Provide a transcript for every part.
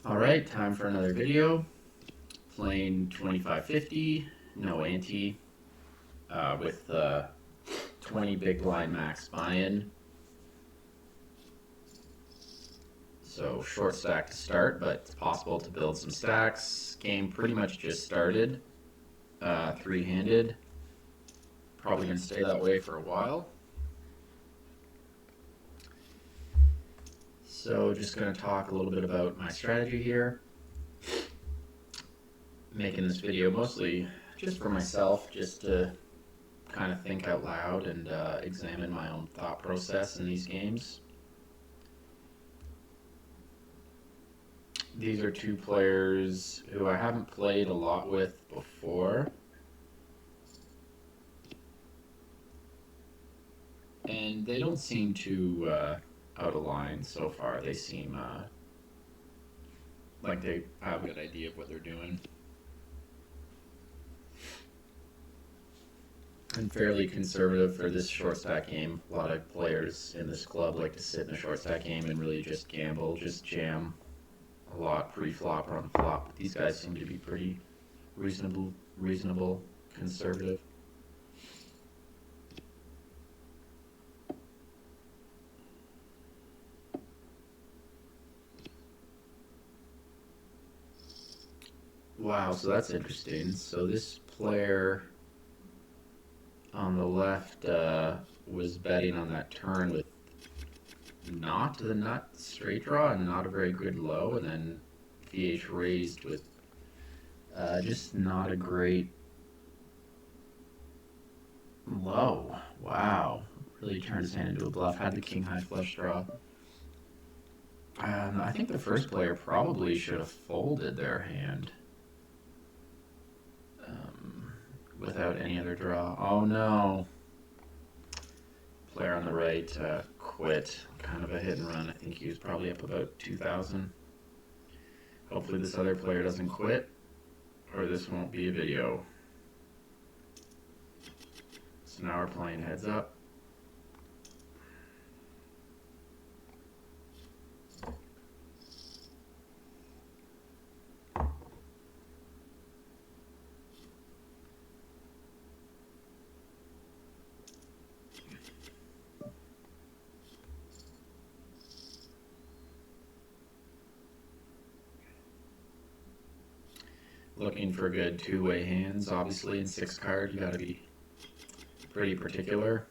Alright, time for another video. Playing 2550, no ante, with 20 big blind max buy-in. So short stack to start, but it's possible to build some stacks. Game pretty much just started, three-handed. Probably going to stay that way for a while. So just going to talk a little bit about my strategy here. Making this video mostly just for myself, just to kind of think out loud and examine my own thought process in these games. These are two players who I haven't played a lot with before. And they don't seem too out of line so far. They seem like they have a good idea of what they're doing. And fairly conservative for this short stack game. A lot of players in this club like to sit in a short stack game and really just gamble, just jam a lot pre-flop or on the flop. But these guys seem to be pretty reasonable, conservative. Wow, so that's interesting. So this player on the left was betting on that turn with not the nut straight draw and not a very good low, and then VH raised with just not a great low. Wow, really turned his hand into a bluff. Had the king high flush draw. I think the first player probably should have folded their hand without any other draw. Oh no. Player on the right quit. Kind of a hit and run. I think he was probably up about 2,000. Hopefully this other player doesn't quit, or this won't be a video. So now we're playing heads up. Looking for good two-way hands. Obviously in 6 card you gotta be pretty particular.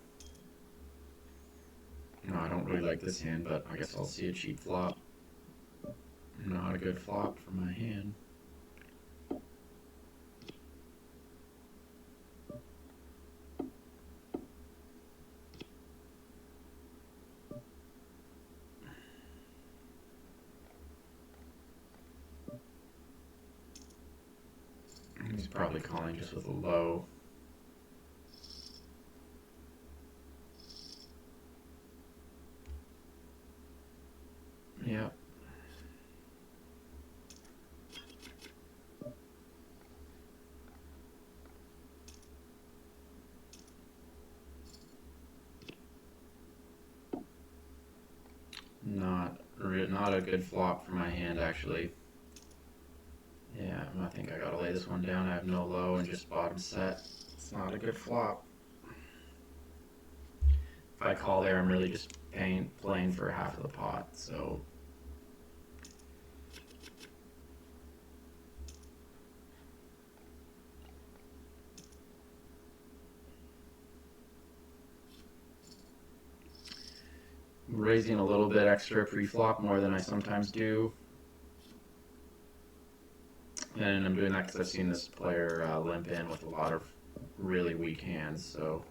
No, I don't really like this hand, but I guess I'll see a cheap flop. Not a good flop for my hand. He's probably calling just with a low. Yeah. Not a good flop for my hand, actually. Yeah, I think I gotta lay this one down. I have no low and just bottom set. It's not a good flop. If I call there, I'm really just playing for half of the pot, so. Raising a little bit extra pre-flop, more than I sometimes do. And I'm doing that because I've seen this player limp in with a lot of really weak hands, so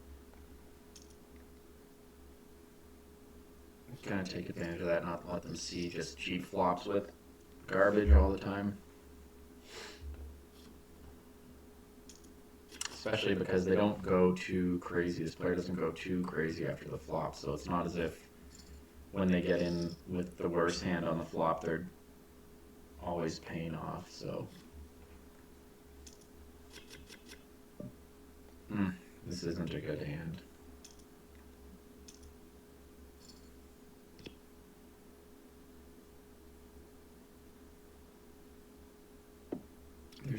kind of take advantage of that, not let them see just cheap flops with garbage all the time. Especially because they don't go too crazy. This player doesn't go too crazy after the flop, so it's not as if when they get in with the worst hand on the flop, they're always paying off, so. This isn't a good hand.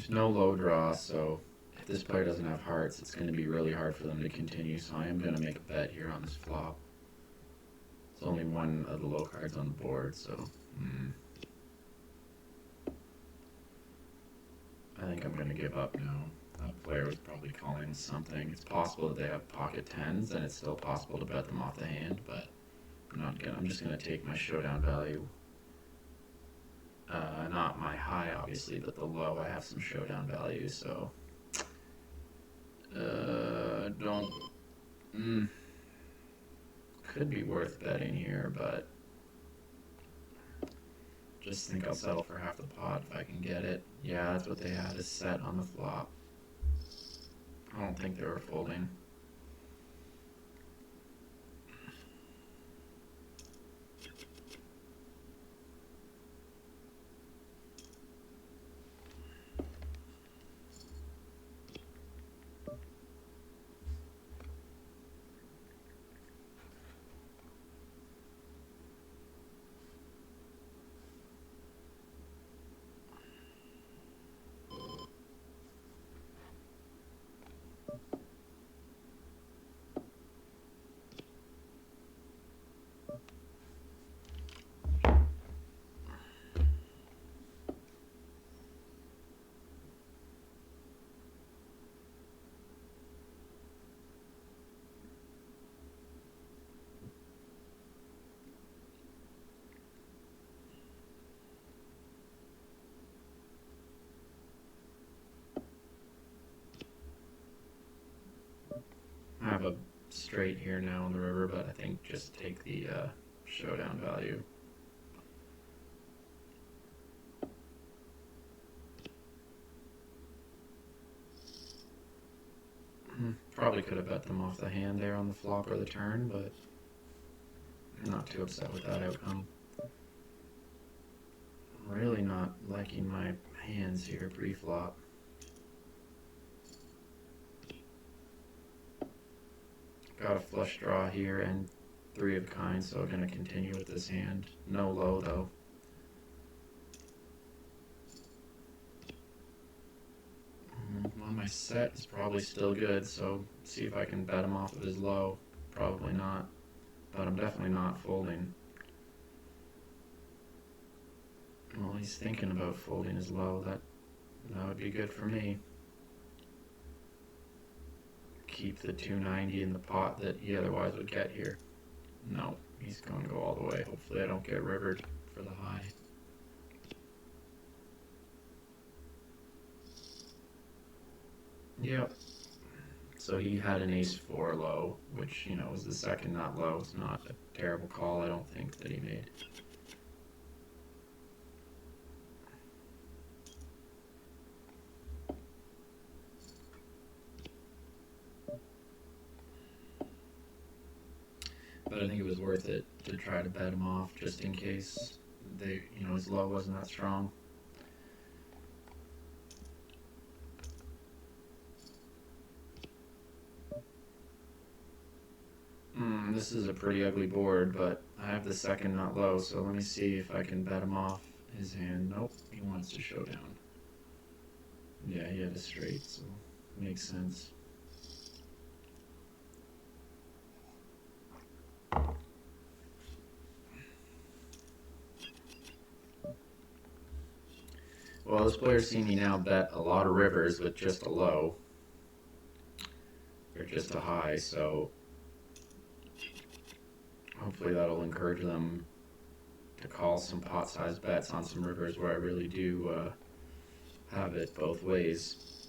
There's no low draw, so if this player doesn't have hearts, it's going to be really hard for them to continue, so I am going to make a bet here on this flop. It's only one of the low cards on the board, so I think I'm going to give up now. That player was probably calling something. It's possible that they have pocket tens, and it's still possible to bet them off the hand, but I'm just going to take my showdown value. Not my high, obviously, but the low. I have some showdown value, so don't. Could be worth betting here, but just think I'll settle for half the pot if I can get it. Yeah, that's what they had is set on the flop. I don't think they were folding. I have a straight here now on the river, but I think just take the showdown value. Probably could have bet them off the hand there on the flop or the turn, but I'm not too upset with that outcome. I'm really not liking my hands here pre-flop. Got a flush draw here and three of kind, so I'm going to continue with this hand. No low though. Well, my set is probably still good, so see if I can bet him off of his low. Probably not, but I'm definitely not folding. Well, he's thinking about folding his low. That would be good for me. Keep the 290 in the pot that he otherwise would get here. No, he's going to go all the way. Hopefully I don't get rivered for the high. Yep. So he had an ace-4 low, which, was the second not low. It's not a terrible call, I don't think, that he made. But I think it was worth it to try to bet him off just in case his low wasn't that strong. This is a pretty ugly board, but I have the second not low, so let me see if I can bet him off his hand. Nope, he wants to show down. Yeah, he had a straight, so makes sense. Well, this player's seen me now bet a lot of rivers with just a low, or just a high, so hopefully that'll encourage them to call some pot-sized bets on some rivers where I really do have it both ways.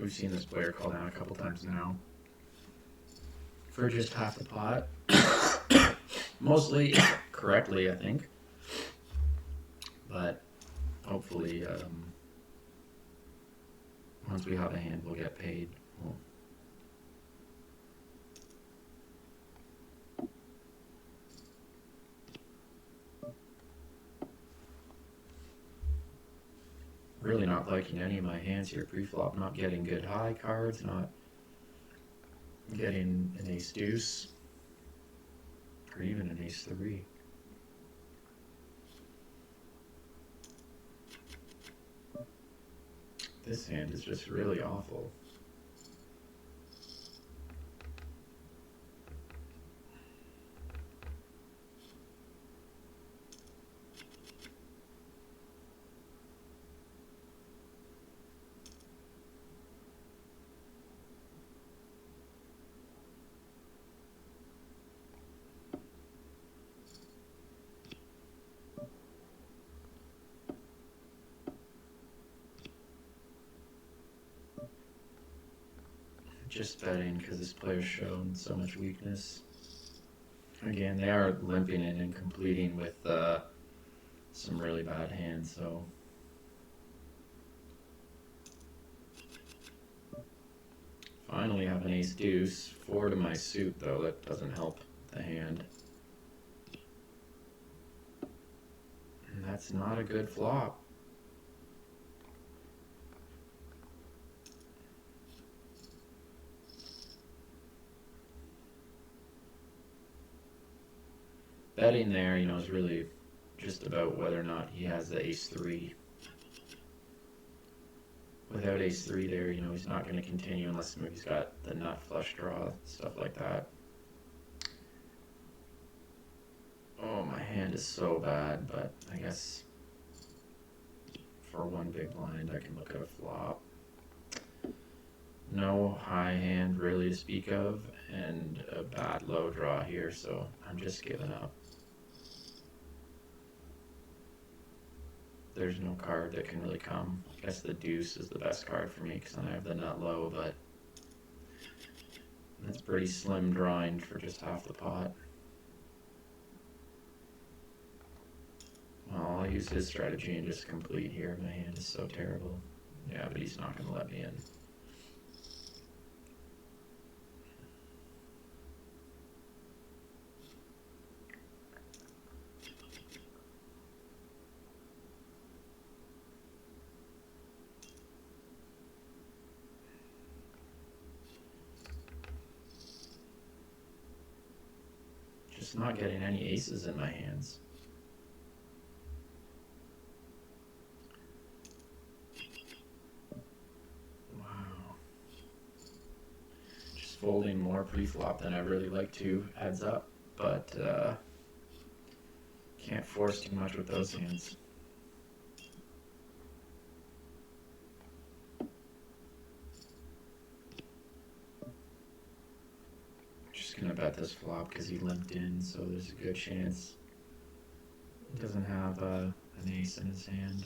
We've seen this player call down a couple times now for just half the pot. Mostly correctly, I think. But hopefully, once we have a hand, we'll get paid. Really not liking any of my hands here pre-flop. Not getting good high cards, not getting an ace-deuce, or even an ace-3. This hand is just really awful. Just betting because this player's shown so much weakness. Again, they are limping in and completing with some really bad hands, so finally have an ace deuce. 4 to my suit though, that doesn't help the hand. And that's not a good flop. Betting there, is really just about whether or not he has the ace-3. Without ace-3 there, he's not going to continue unless maybe he's got the nut flush draw, stuff like that. Oh, my hand is so bad, but I guess for one big blind I can look at a flop. No high hand really to speak of, and a bad low draw here, so I'm just giving up. There's no card that can really come. I guess the deuce is the best card for me because then I have the nut low, but that's pretty slim drawing for just half the pot. Well, I'll use his strategy and just complete here. My hand is so terrible. Yeah, but he's not going to let me in. Just not getting any aces in my hands. Wow. Just folding more pre-flop than I really like to, heads up, but can't force too much with those hands. Just gonna bet this flop because he limped in, so there's a good chance he doesn't have an ace in his hand.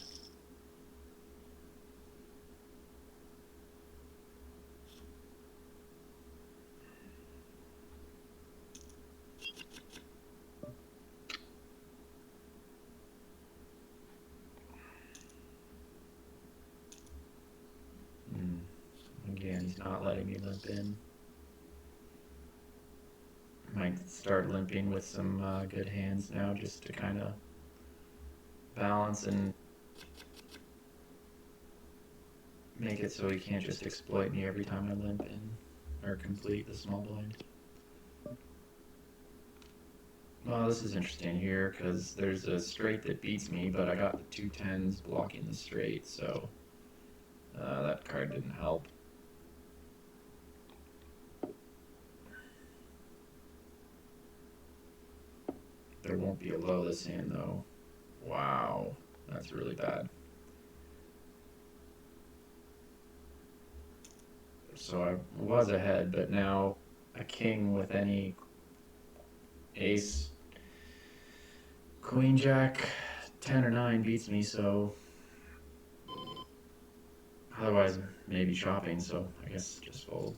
Again, he's not letting me limp in. Might start limping with some good hands now just to kind of balance and make it so he can't just exploit me every time I limp in or complete the small blind. Well, this is interesting here because there's a straight that beats me, but I got the 2 10s blocking the straight, so that card didn't help. There won't be a low this hand though. Wow, that's really bad. So I was ahead, but now a king with any ace, queen, jack, 10 or 9 beats me, so otherwise maybe chopping, so I guess just fold.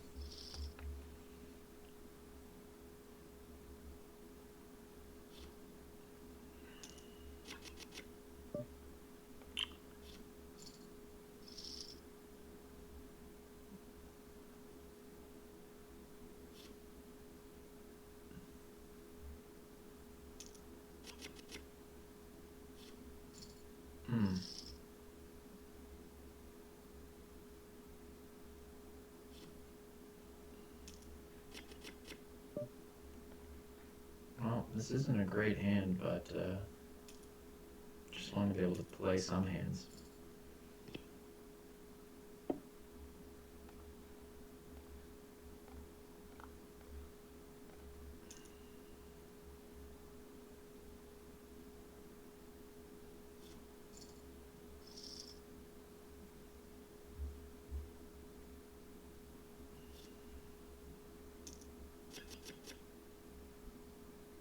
Well, this isn't a great hand, but just want to be able to play some hands.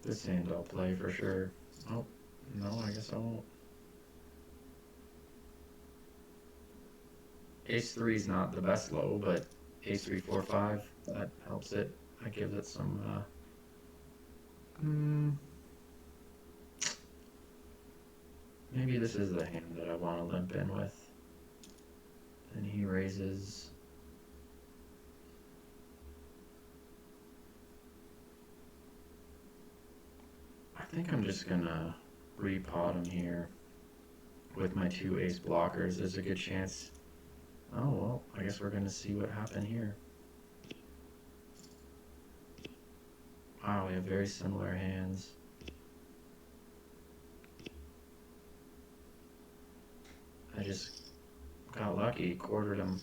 This hand I'll play for sure. Oh, no, I guess I won't. Ace 3 is not the best low, but Ace 3, 4, 5, that helps it. That gives it some, maybe this is the hand that I want to limp in with. And he raises. I think I'm just gonna repot him here with my 2 ace blockers. There's a good chance. Oh, well, I guess we're gonna see what happened here. Wow, we have very similar hands. I just got lucky, quartered him.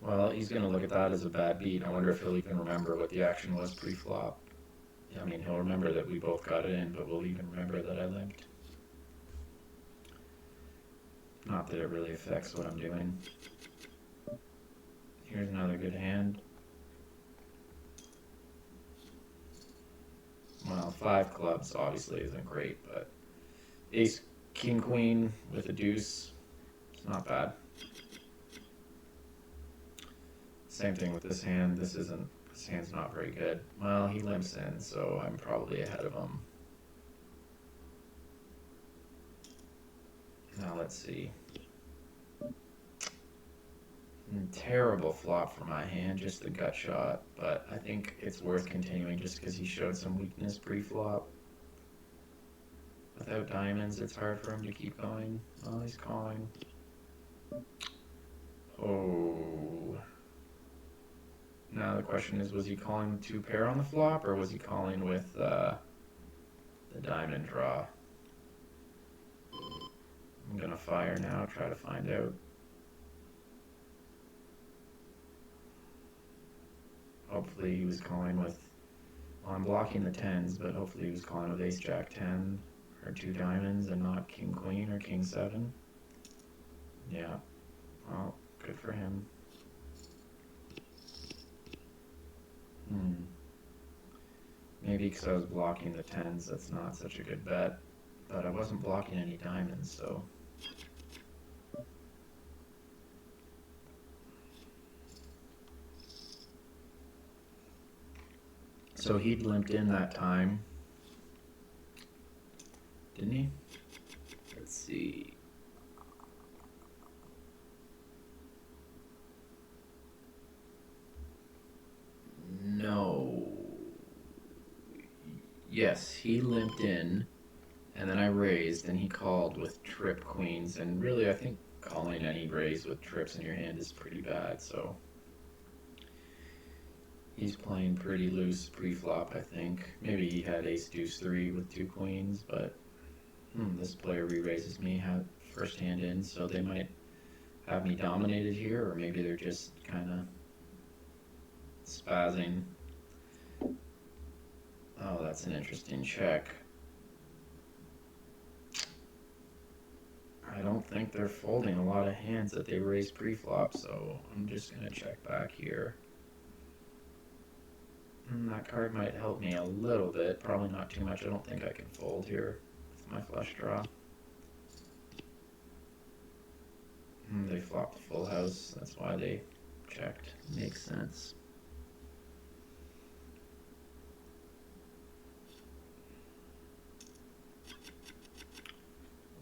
Well, he's going to look at that as a bad beat. I wonder if he'll even remember what the action was pre-flop. I mean, he'll remember that we both got it in, but we'll even remember that I limped. Not that it really affects what I'm doing. Here's another good hand. Well, 5 clubs obviously isn't great, but ace, king, queen with a deuce, it's not bad. Same thing with this hand. This hand's not very good. Well, he limps in, so I'm probably ahead of him. Now let's see. Terrible flop for my hand, just the gut shot, but I think it's worth continuing just because he showed some weakness pre-flop. Without diamonds, it's hard for him to keep going. Oh, he's calling. Oh. Now the question is, was he calling 2 pair on the flop, or was he calling with the diamond draw? I'm gonna fire now, try to find out. Hopefully he was calling with, well, I'm blocking the 10s, but hopefully he was calling with ace jack 10 or 2 diamonds and not king queen or king 7. Yeah, well, good for him. Maybe because I was blocking the 10s, that's not such a good bet, but I wasn't blocking any diamonds, so. So he'd limped in that time, didn't he? Let's see. No. Yes, he limped in, and then I raised, and he called with trip queens, and really I think calling any raise with trips in your hand is pretty bad, so. He's playing pretty loose pre-flop, I think. Maybe he had ace deuce 3 with 2 queens, but this player re-raises me first hand in, so they might have me dominated here, or maybe they're just kind of spazzing. Oh, that's an interesting check. I don't think they're folding a lot of hands that they raise pre-flop, so I'm just going to check back here. That card might help me a little bit, probably not too much. I don't think I can fold here with my flush draw. They flopped the full house, that's why they checked. Makes sense.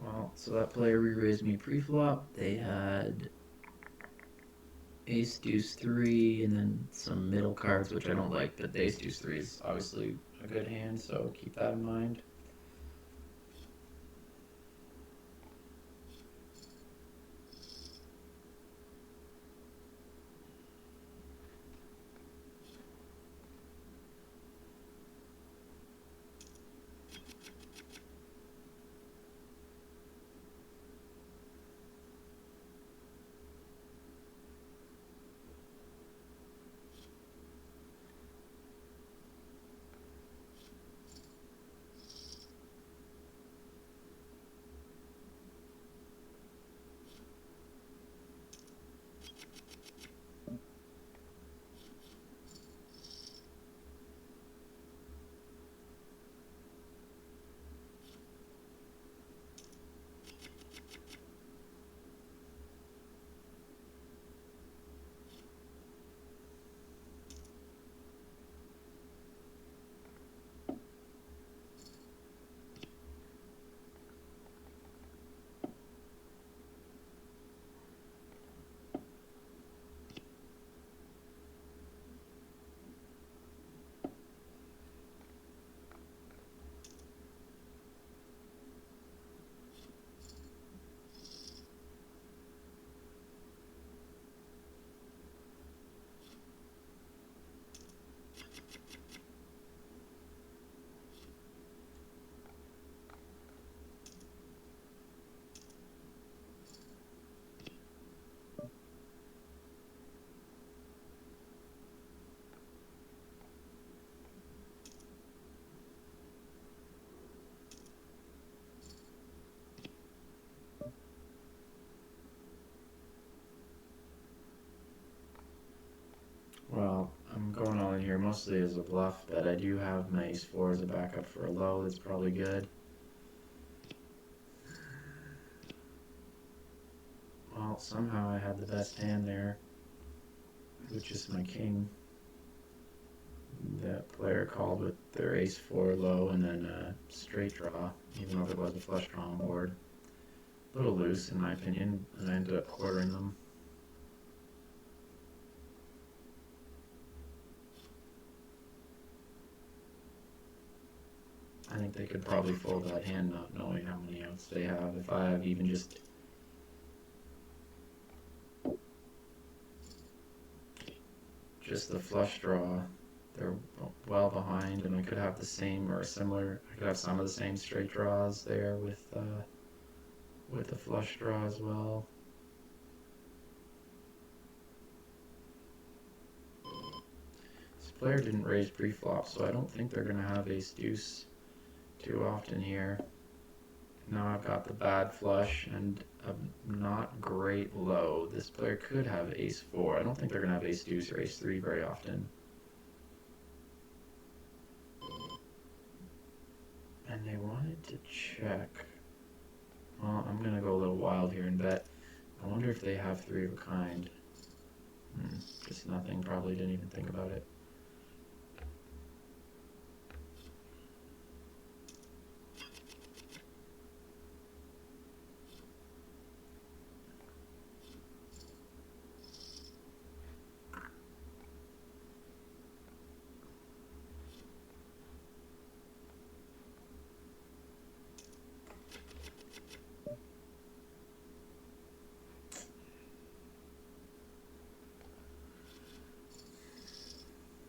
Well, so that player re-raised me pre-flop. They had ace deuce 3 and then some middle cards, which I don't like, but the ace deuce 3 is obviously a good hand, so keep that in mind. mostly as a bluff, but I do have my ace-4 as a backup for a low. That's probably good. Well, somehow I had the best hand there, which is my king. That player called with their ace-4 low and then a straight draw, even though there was a flush draw on board. A little loose, in my opinion, and I ended up quartering them. I think they could probably fold that hand not knowing how many outs they have. If I have even just the flush draw, they're well behind, and I could have the same or similar. I could have some of the same straight draws there with the flush draw as well. This player didn't raise pre-flop, so I don't think they're gonna have ace deuce too often here. Now I've got the bad flush and a not great low. This player could have ace-4. I don't think they're gonna have ace deuce or ace-3 very often. And they wanted to check. Well, I'm gonna go a little wild here and bet. I wonder if they have 3 of a kind. Just nothing, probably didn't even think about it.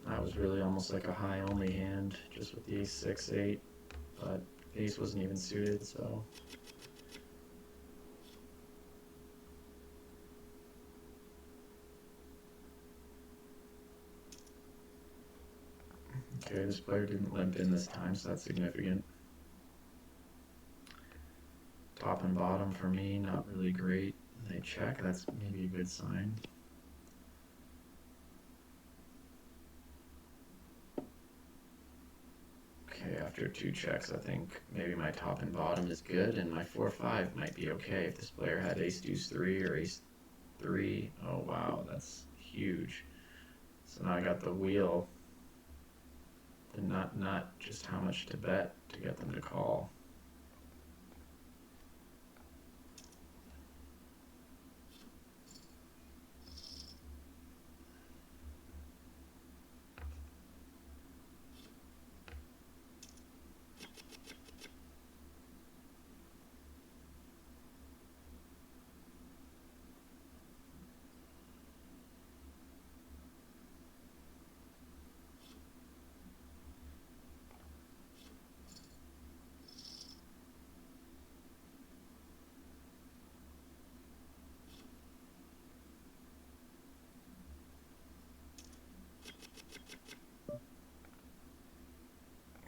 That was really almost like a high only hand, just with the ace 6-8, but ace wasn't even suited, so. Okay, this player didn't limp in this time, so that's significant. Top and bottom for me, not really great. They check, that's maybe a good sign. Okay, after 2 checks, I think maybe my top and bottom is good, and my 4-5 might be okay if this player had ace deuce 3 or ace 3. Oh wow, that's huge. So now I got the wheel, and not just how much to bet to get them to call.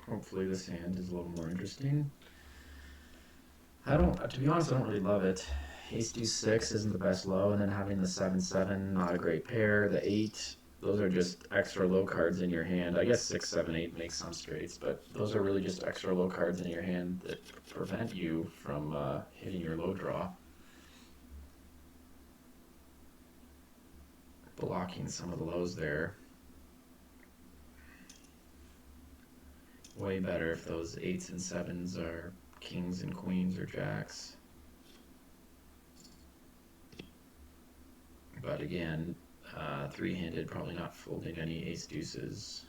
Hopefully this hand is a little more interesting. To be honest, I don't really love it. Ace deuce 6 isn't the best low, and then having the 7-7, not a great pair. The 8, those are just extra low cards in your hand. I guess 6, 7, 8 makes some straights, but those are really just extra low cards in your hand that prevent you from hitting your low draw. Blocking some of the lows there. Way better if those 8s and 7s are kings and queens or jacks. But again, 3-handed, probably not folding any ace deuces.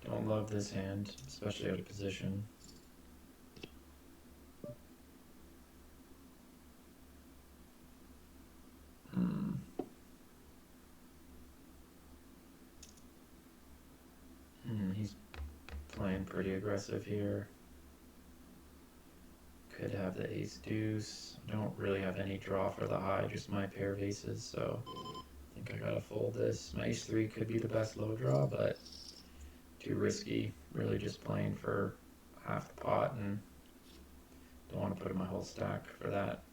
Don't love this hand, especially out of position. aggressive here. Could have the ace deuce. Don't really have any draw for the high, just my pair of aces, so I think I gotta fold this. My ace three could be the best low draw, but too risky. Really just playing for half the pot and don't want to put in my whole stack for that.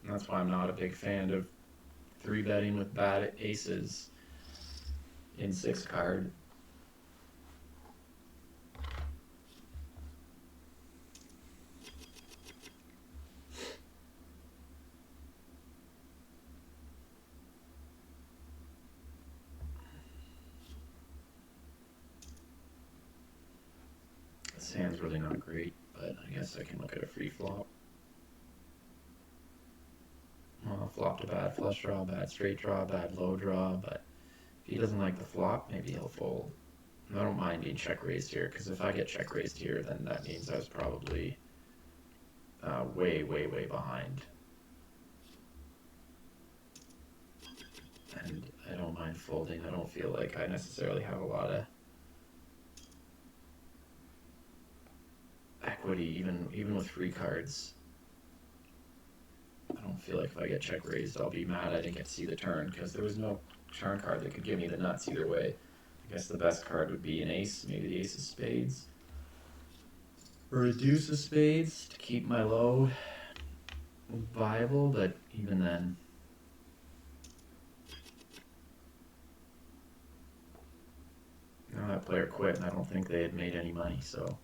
And that's why I'm not a big fan of 3-betting with bad aces in 6-card. This hand's really not great, but I guess I can look at a free flop. Well, flopped a bad flush draw, bad straight draw, bad low draw, but if he doesn't like the flop, maybe he'll fold. I don't mind being check raised here, because if I get check raised here, then that means I was probably way behind. And I don't mind folding. I don't feel like I necessarily have a lot of equity, even with free cards. I don't feel like if I get check raised, I'll be mad I didn't get to see the turn, because there was no turn card that could give me the nuts either way. I guess the best card would be an ace, maybe the ace of spades. Or a deuce of spades to keep my low viable, but even then. No, that player quit, and I don't think they had made any money, so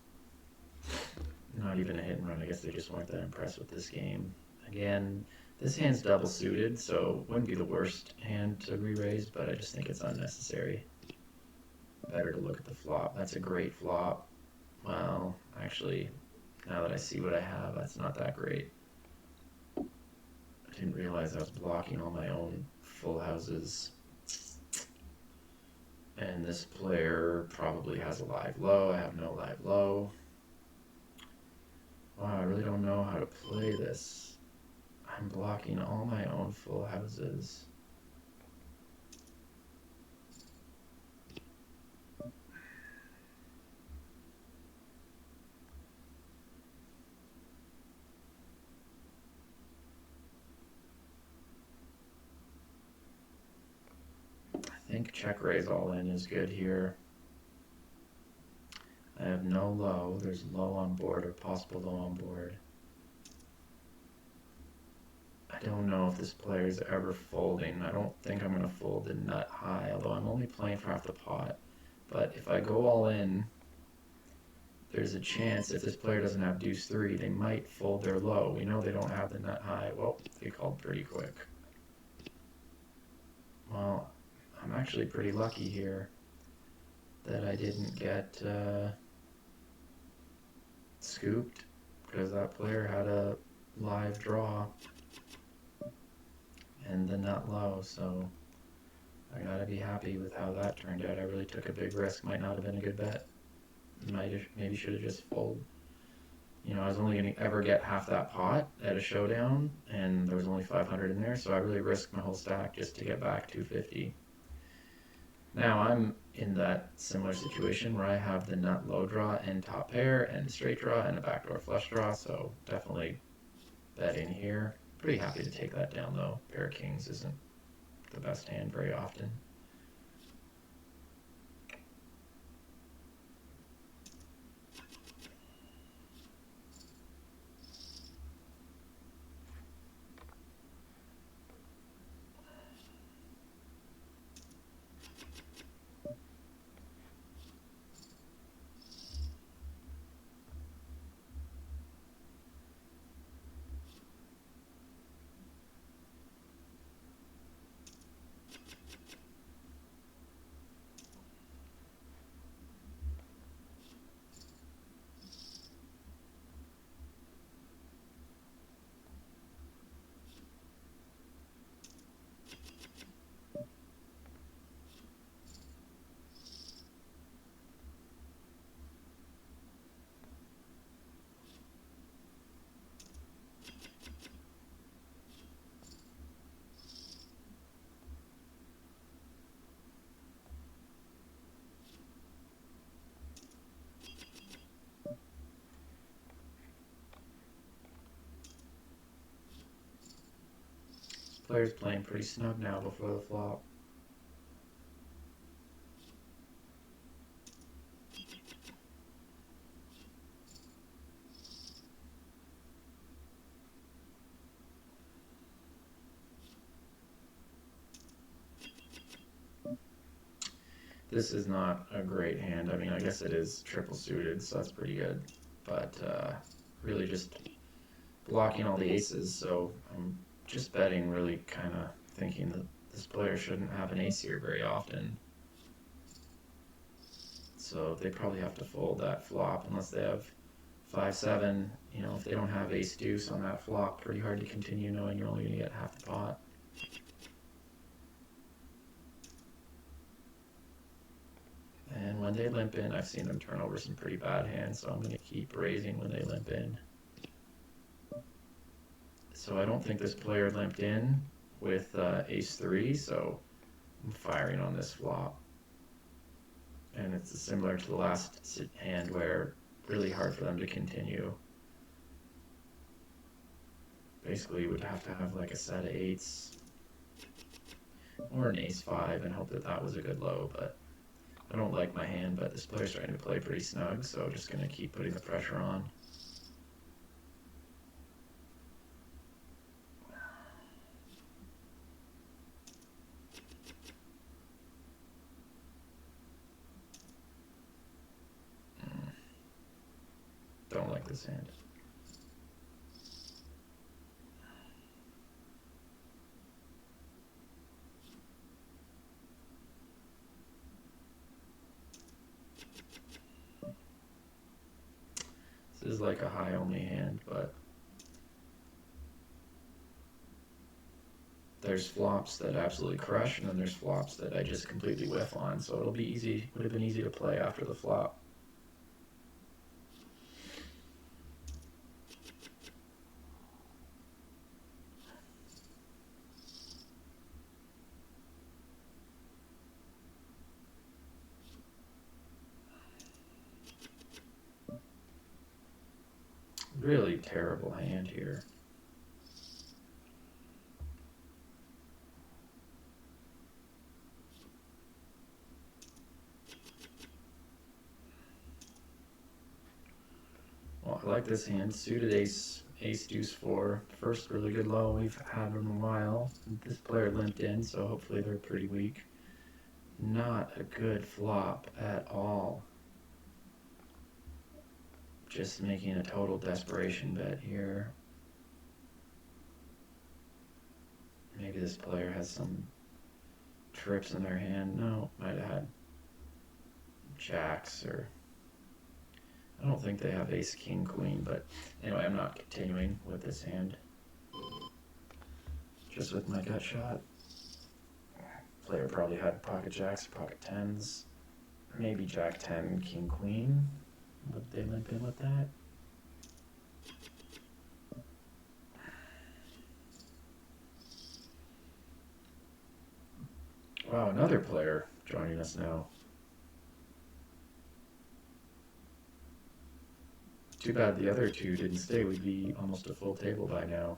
not even a hit and run. I guess they just weren't that impressed with this game. Again, this hand's double suited, so wouldn't be the worst hand to re-raise, but I just think it's unnecessary. Better to look at the flop. That's a great flop. Well, actually, now that I see what I have, that's not that great. I didn't realize I was blocking all my own full houses. And this player probably has a live low. I have no live low. Wow, I really don't know how to play this. I'm blocking all my own full houses. I think check raise all in is good here. I have no low. There's low on board or possible low on board. I don't know if this player's ever folding. I don't think I'm going to fold the nut high, although I'm only playing for half the pot. But if I go all in, there's a chance if this player doesn't have deuce 3, they might fold their low. We know they don't have the nut high. Well, they called pretty quick. Well, I'm actually pretty lucky here that I didn't get scooped, because that player had a live draw and the nut low, so I gotta be happy with how that turned out. I really took a big risk. Might not have been a good bet. Maybe should have just folded. You know, I was only going to ever get half that pot at a showdown, and there was only 500 in there, so I really risked my whole stack just to get back 250. Now I'm in that similar situation where I have the nut low draw and top pair and straight draw and a backdoor flush draw, so definitely betting here. Pretty happy to take that down though. Pair of kings isn't the best hand very often. player's playing pretty snug now before the flop. This is not a great hand. I mean, I guess it is triple suited, so that's pretty good. But really just blocking all the aces, so I'm just betting, really kind of thinking that this player shouldn't have an ace here very often. So they probably have to fold that flop unless they have 5-7. You know, if they don't have ace deuce on that flop, pretty hard to continue knowing you're only going to get half the pot. And when they limp in, I've seen them turn over some pretty bad hands, so I'm going to keep raising when they limp in. So I don't think this player limped in with ace-3, so I'm firing on this flop. And it's similar to the last hand where really hard for them to continue. Basically, you would have to have like a set of eights or an ace-5 and hope that that was a good low, but I don't like my hand, but this player's trying to play pretty snug, so I'm just going to keep putting the pressure on. Don't like this hand. This is like a high only hand, but there's flops that absolutely crush, and then there's flops that I just completely whiff on, so it'll be easy, would have been easy to play after the flop. Really terrible hand here. Well, I like this hand. Suited ace, ace deuce 4. First really good low we've had in a while. This player limped in, so hopefully they're pretty weak. Not a good flop at all. Just making a total desperation bet here. Maybe this player has some trips in their hand. No, might have had jacks, or I don't think they have ace, king, queen, but anyway, I'm not continuing with this hand. Just with my gut shot. Player probably had pocket jacks, pocket tens, maybe jack 10, king, queen. Would they limp in with that? Wow, another player joining us now. Too bad the other two didn't stay. We'd be almost a full table by now.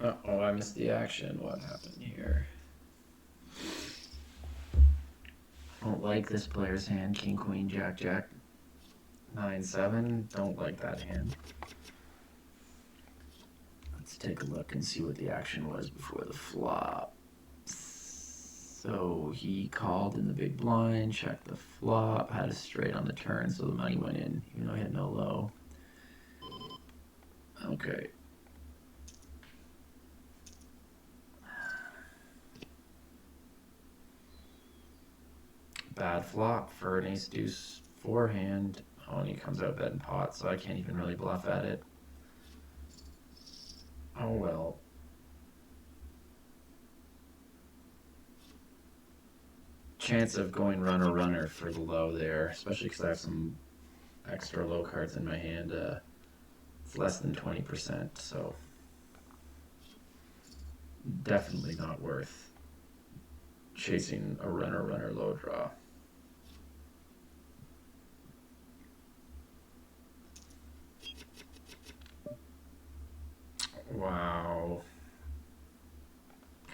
Uh-oh, I missed the action. What happened here? I don't like this player's hand. King, queen, jack, jack. 9-7. Don't like that hand. Let's take a look and see what the action was before the flop. So he called in the big blind, checked the flop, had a straight on the turn, so the money went in, even though he had no low. Okay. Bad flop for an ace deuce forehand. Oh, and he comes out betting pot, so I can't even really bluff at it. Oh well. Chance of going runner runner for the low there, especially because I have some extra low cards in my hand. It's less than 20%, so definitely not worth chasing a runner runner low draw. Wow.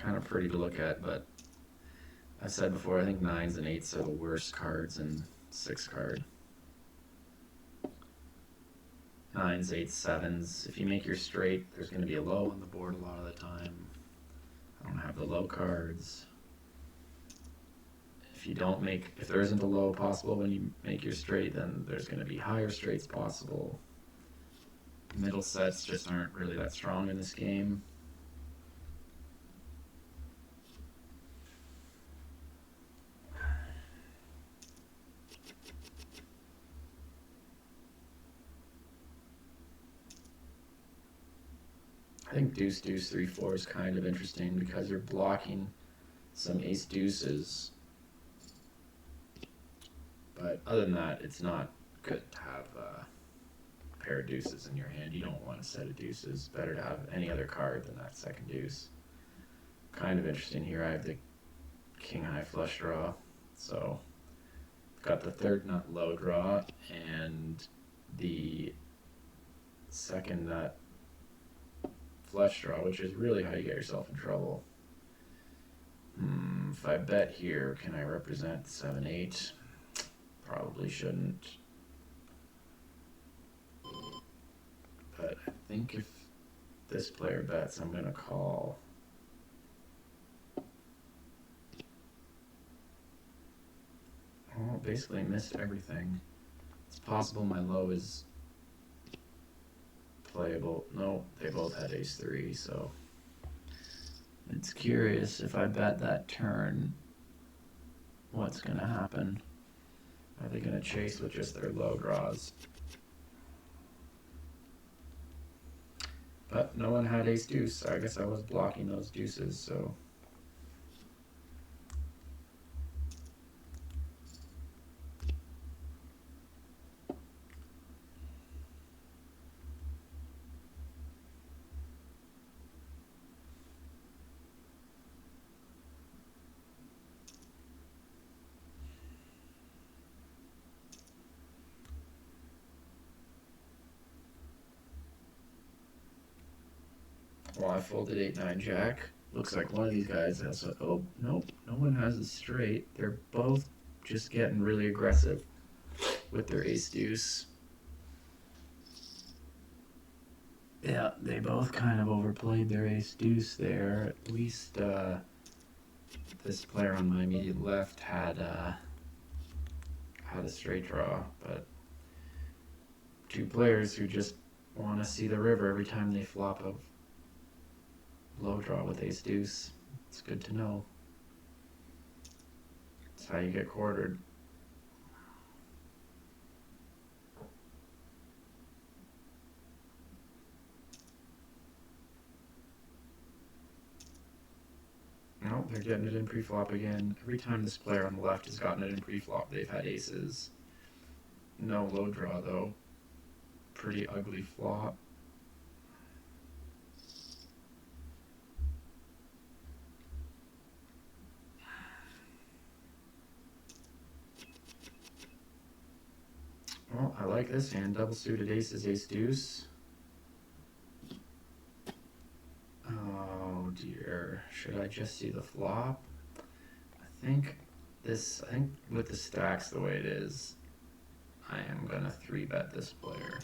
Kind of pretty to look at, but I said before, I think 9s and 8s are the worst cards in 6 card. 9s, 8s, 7s. If you make your straight, there's going to be a low on the board a lot of the time. I don't have the low cards. If there isn't a low possible when you make your straight, then there's going to be higher straights possible. Middle sets just aren't really that strong in this game. I think deuce, deuce, 3, 4 is kind of interesting because you're blocking some ace deuces. But other than that, it's not good to have a pair of deuces in your hand. You don't want a set of deuces. Better to have any other card than that second deuce. Kind of interesting here. I have the king high flush draw. So got the third nut low draw and the second nut flush draw, which is really how you get yourself in trouble. If I bet here, can I represent 7-8? Probably shouldn't. But I think if this player bets, I'm going to call. Oh, basically missed everything. It's possible my low is playable. No, they both had ace-3, so it's curious if I bet that turn, what's going to happen? Are they going to chase with just their low draws? But no one had ace-deuce, so I guess I was blocking those deuces, so... Well, I folded 8-9 jack. Looks like one of these guys has a... Oh, nope, no one has a straight. They're both just getting really aggressive with their ace-deuce. Yeah, they both kind of overplayed their ace-deuce there. At least this player on my immediate left had a straight draw, but two players who just want to see the river every time they flop a low draw with ace-deuce. It's good to know. That's how you get quartered. Nope, they're getting it in pre-flop again. Every time this player on the left has gotten it in pre-flop, they've had aces. No low draw, though. Pretty ugly flop. Well, I like this hand. Double suited aces, ace-deuce. Oh dear. Should I just see the flop? I think with the stacks the way it is, I am gonna 3-bet this player.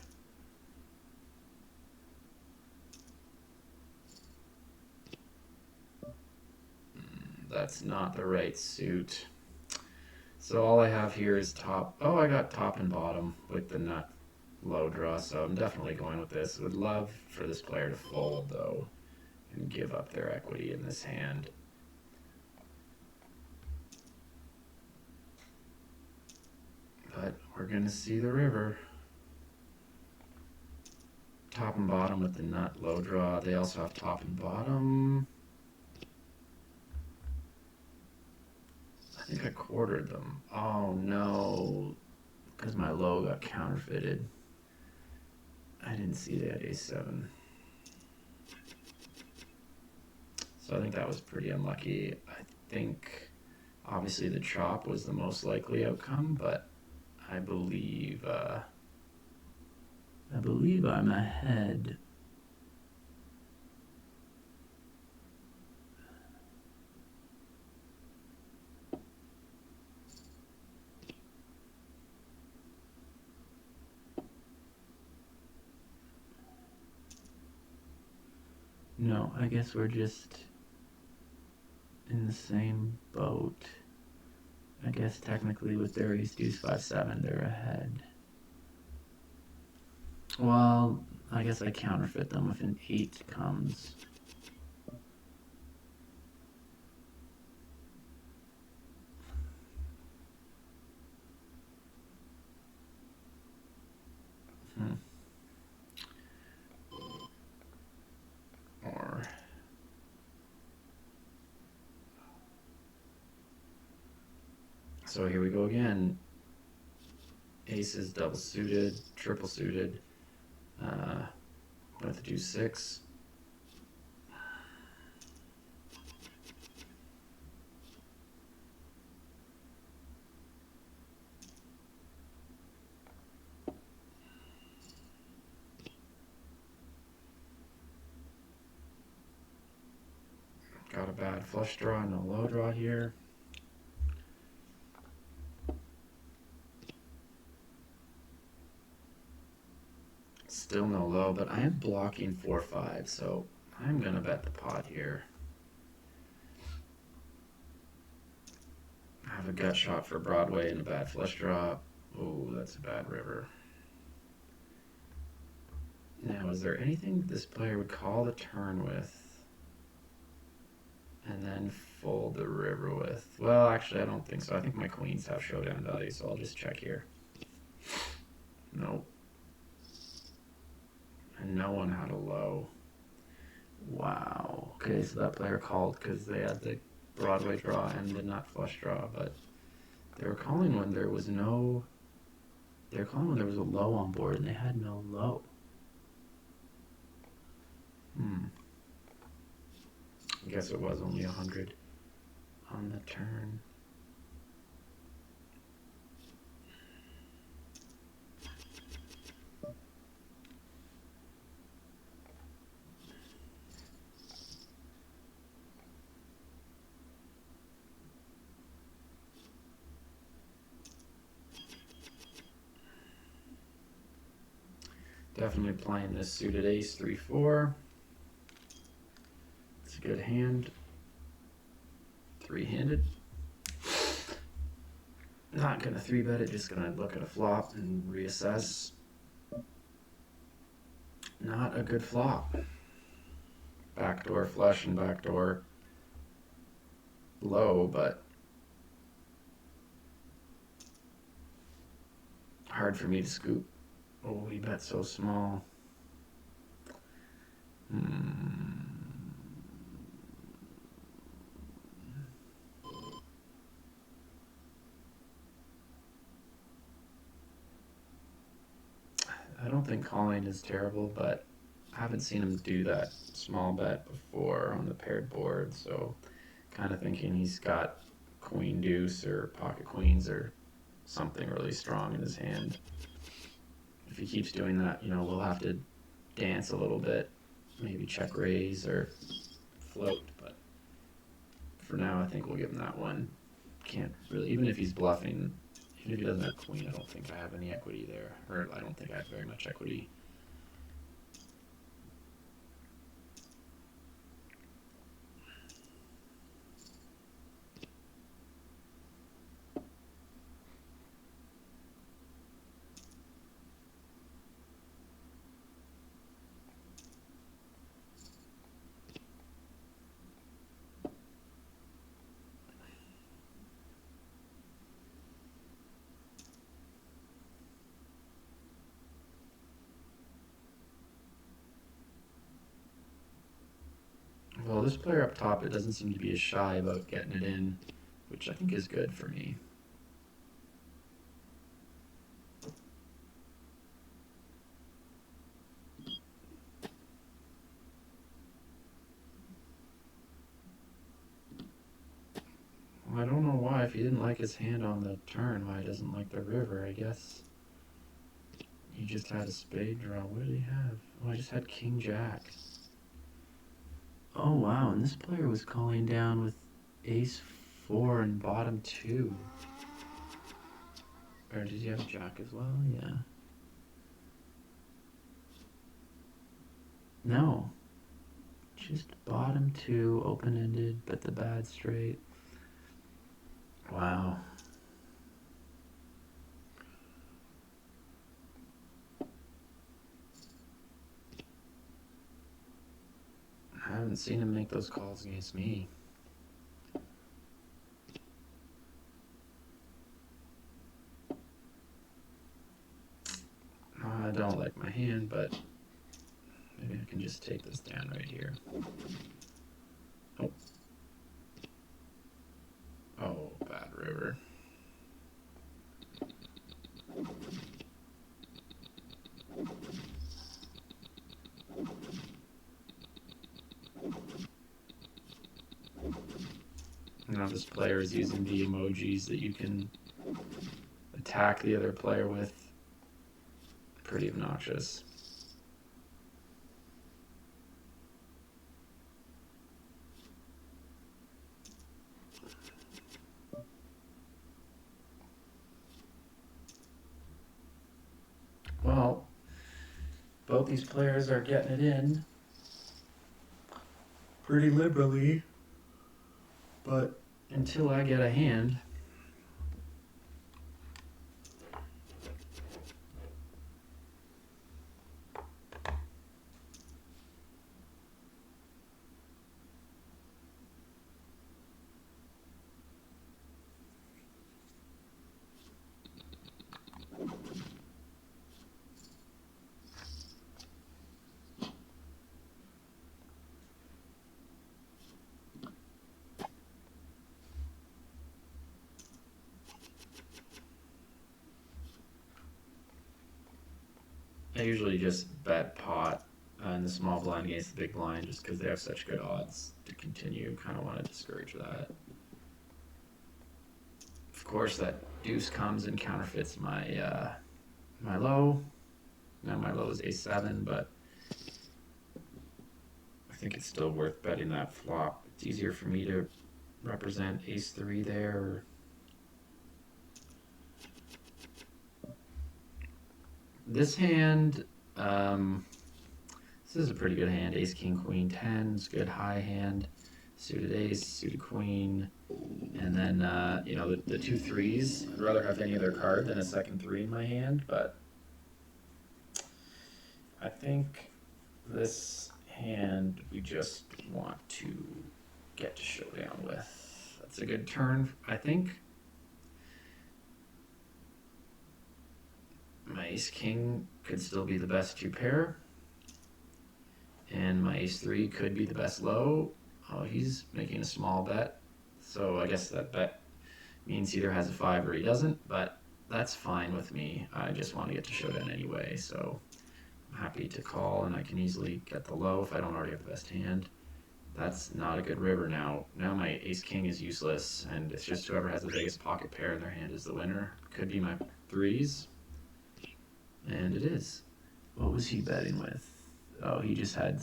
That's not the right suit. So all I have here is top. Oh, I got top and bottom with the nut low draw, so I'm definitely going with this. Would love for this player to fold, though, and give up their equity in this hand. But we're going to see the river. Top and bottom with the nut low draw. They also have top and bottom. I think I quartered them. Oh no, because my low got counterfeited. I didn't see they had A7. So I think that was pretty unlucky. I think obviously the chop was the most likely outcome, but I believe I'm ahead. No, I guess we're just in the same boat. I guess technically with their ace deuce 5-7, they're ahead. Well, I guess I counterfeit them if an 8 comes. Or so here we go again. Aces double suited, triple suited. I'm gonna have to do 6. Got a bad flush draw, no low draw here. Still no low, but I am blocking 4-5, so I'm gonna bet the pot here. I have a gut shot for Broadway and a bad flush draw. Oh, that's a bad river. Now, is there anything this player would call the turn with and then fold the river with? Well, actually, I don't think so. I think my queens have showdown value, so I'll just check here. Nope. And no one had a low. Wow. Okay, so that player called because they had the Broadway draw and the nut flush draw, but they were calling when there was no. They were calling when there was a low on board, and they had no low. I guess it was only 100 on the turn. Definitely playing this suited ace 3-4. It's a good hand. Three-handed. Not gonna 3-bet it, just gonna look at a flop and reassess. Not a good flop. Backdoor flush and backdoor low, but hard for me to scoop. Oh, he bet so small. I don't think calling is terrible, but I haven't seen him do that small bet before on the paired board, so kind of thinking he's got queen deuce or pocket queens or something really strong in his hand. If he keeps doing that, we'll have to dance a little bit, maybe check raise or float, but for now I think we'll give him that one. Can't really, even if he's bluffing, even if he doesn't have queen, I don't think I have any equity there, or I don't think I have very much equity. Well, this player up top, it doesn't seem to be as shy about getting it in, which I think is good for me. Well, I don't know why, if he didn't like his hand on the turn, why he doesn't like the river. I guess he just had a spade draw. What did he have? Oh, I just had king jack. Oh, wow, and this player was calling down with ace 4 and bottom 2. Or did he have jack as well? Yeah. No. Just bottom 2, open-ended, but the bad straight. Wow. I haven't seen him make those calls against me. I don't like my hand, but maybe I can just take this down right here. Oh. Oh, bad river. Now this player is using the emojis that you can attack the other player with. Pretty obnoxious. Well, both these players are getting it in pretty liberally, but until I get a hand, I usually just bet pot in the small blind against the big blind just because they have such good odds to continue. Kind of want to discourage that. Of course, that deuce comes and counterfeits my my low. Now my low is a7, but I think it's still worth betting that flop. It's easier for me to represent ace3 there. This hand, this is a pretty good hand. Ace, king, queen, 10 is good high hand. Suited ace, suited queen, and then you know the two threes. I'd rather have any other card than a second 3 in my hand, but I think this hand we just want to get to showdown with. That's a good turn, I think. My ace king could still be the best 2 pair, and my ace 3 could be the best low. Oh, he's making a small bet, so I guess that bet means he either has a 5 or he doesn't, but that's fine with me. I just want to get to showdown anyway, so I'm happy to call, and I can easily get the low if I don't already have the best hand. That's not a good river now. Now my ace king is useless, and it's just whoever has the biggest pocket pair in their hand is the winner. Could be my 3s, and it is. What was he betting with? Oh, he just had,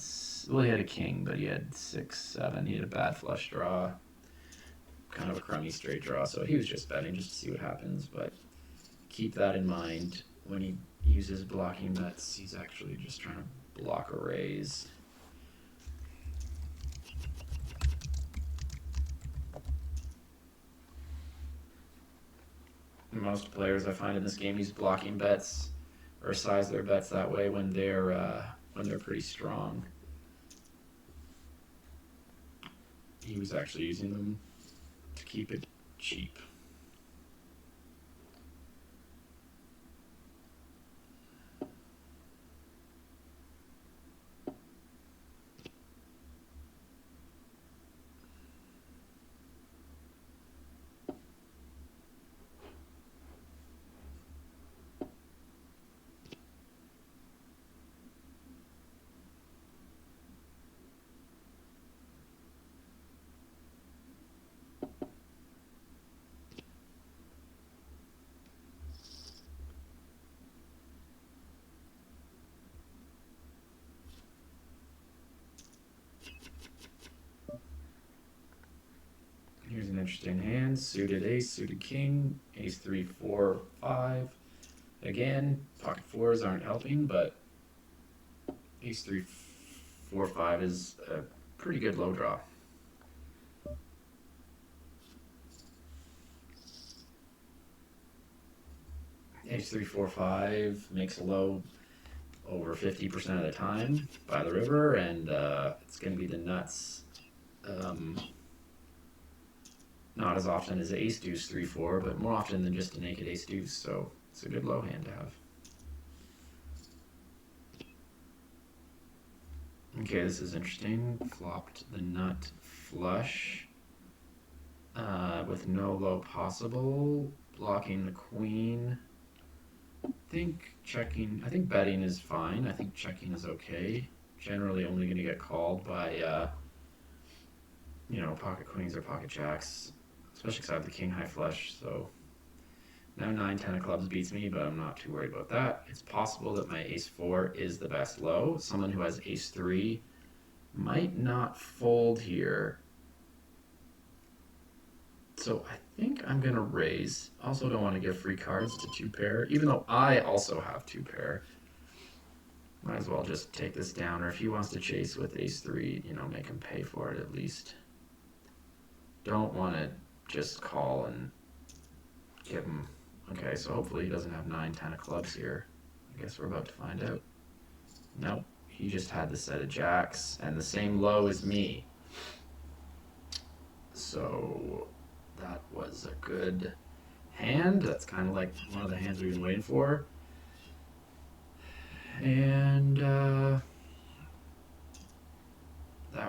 well, he had a king, but he had 6, 7. He had a bad flush draw, kind of a crummy straight draw, so he was just betting just to see what happens. But keep that in mind when he uses blocking bets. He's actually just trying to block a raise. Most players I find in this game use blocking bets or size their bets that way when they're pretty strong. He was actually using them to keep it cheap. interesting hand. Suited ace, suited king, ace 3, 4, 5. Again, pocket fours aren't helping, but ace 3, 4, 5 is a pretty good low draw. Ace 3, 4, 5 makes a low over 50% of the time by the river, and it's going to be the nuts. Not as often as ace deuce 3, 4, but more often than just a naked ace deuce, so it's a good low hand to have. Okay, this is interesting. Flopped the nut flush with no low possible, blocking the queen. I think betting is fine. I think checking is okay. Generally only going to get called by, pocket queens or pocket jacks, especially because I have the king high flush, so now 9, 10 of clubs beats me, but I'm not too worried about that. It's possible that my ace 4 is the best low. Someone who has ace 3 might not fold here. So I think I'm going to raise. Also don't want to give free cards to 2 pair, even though I also have 2 pair. Might as well just take this down, or if he wants to chase with ace 3, make him pay for it at least. Don't want to just call and give him. Okay, so hopefully he doesn't have 9, 10 of clubs here. I guess we're about to find out. Nope, he just had the set of jacks and the same low as me. So that was a good hand. That's kind of like one of the hands we've been waiting for. And that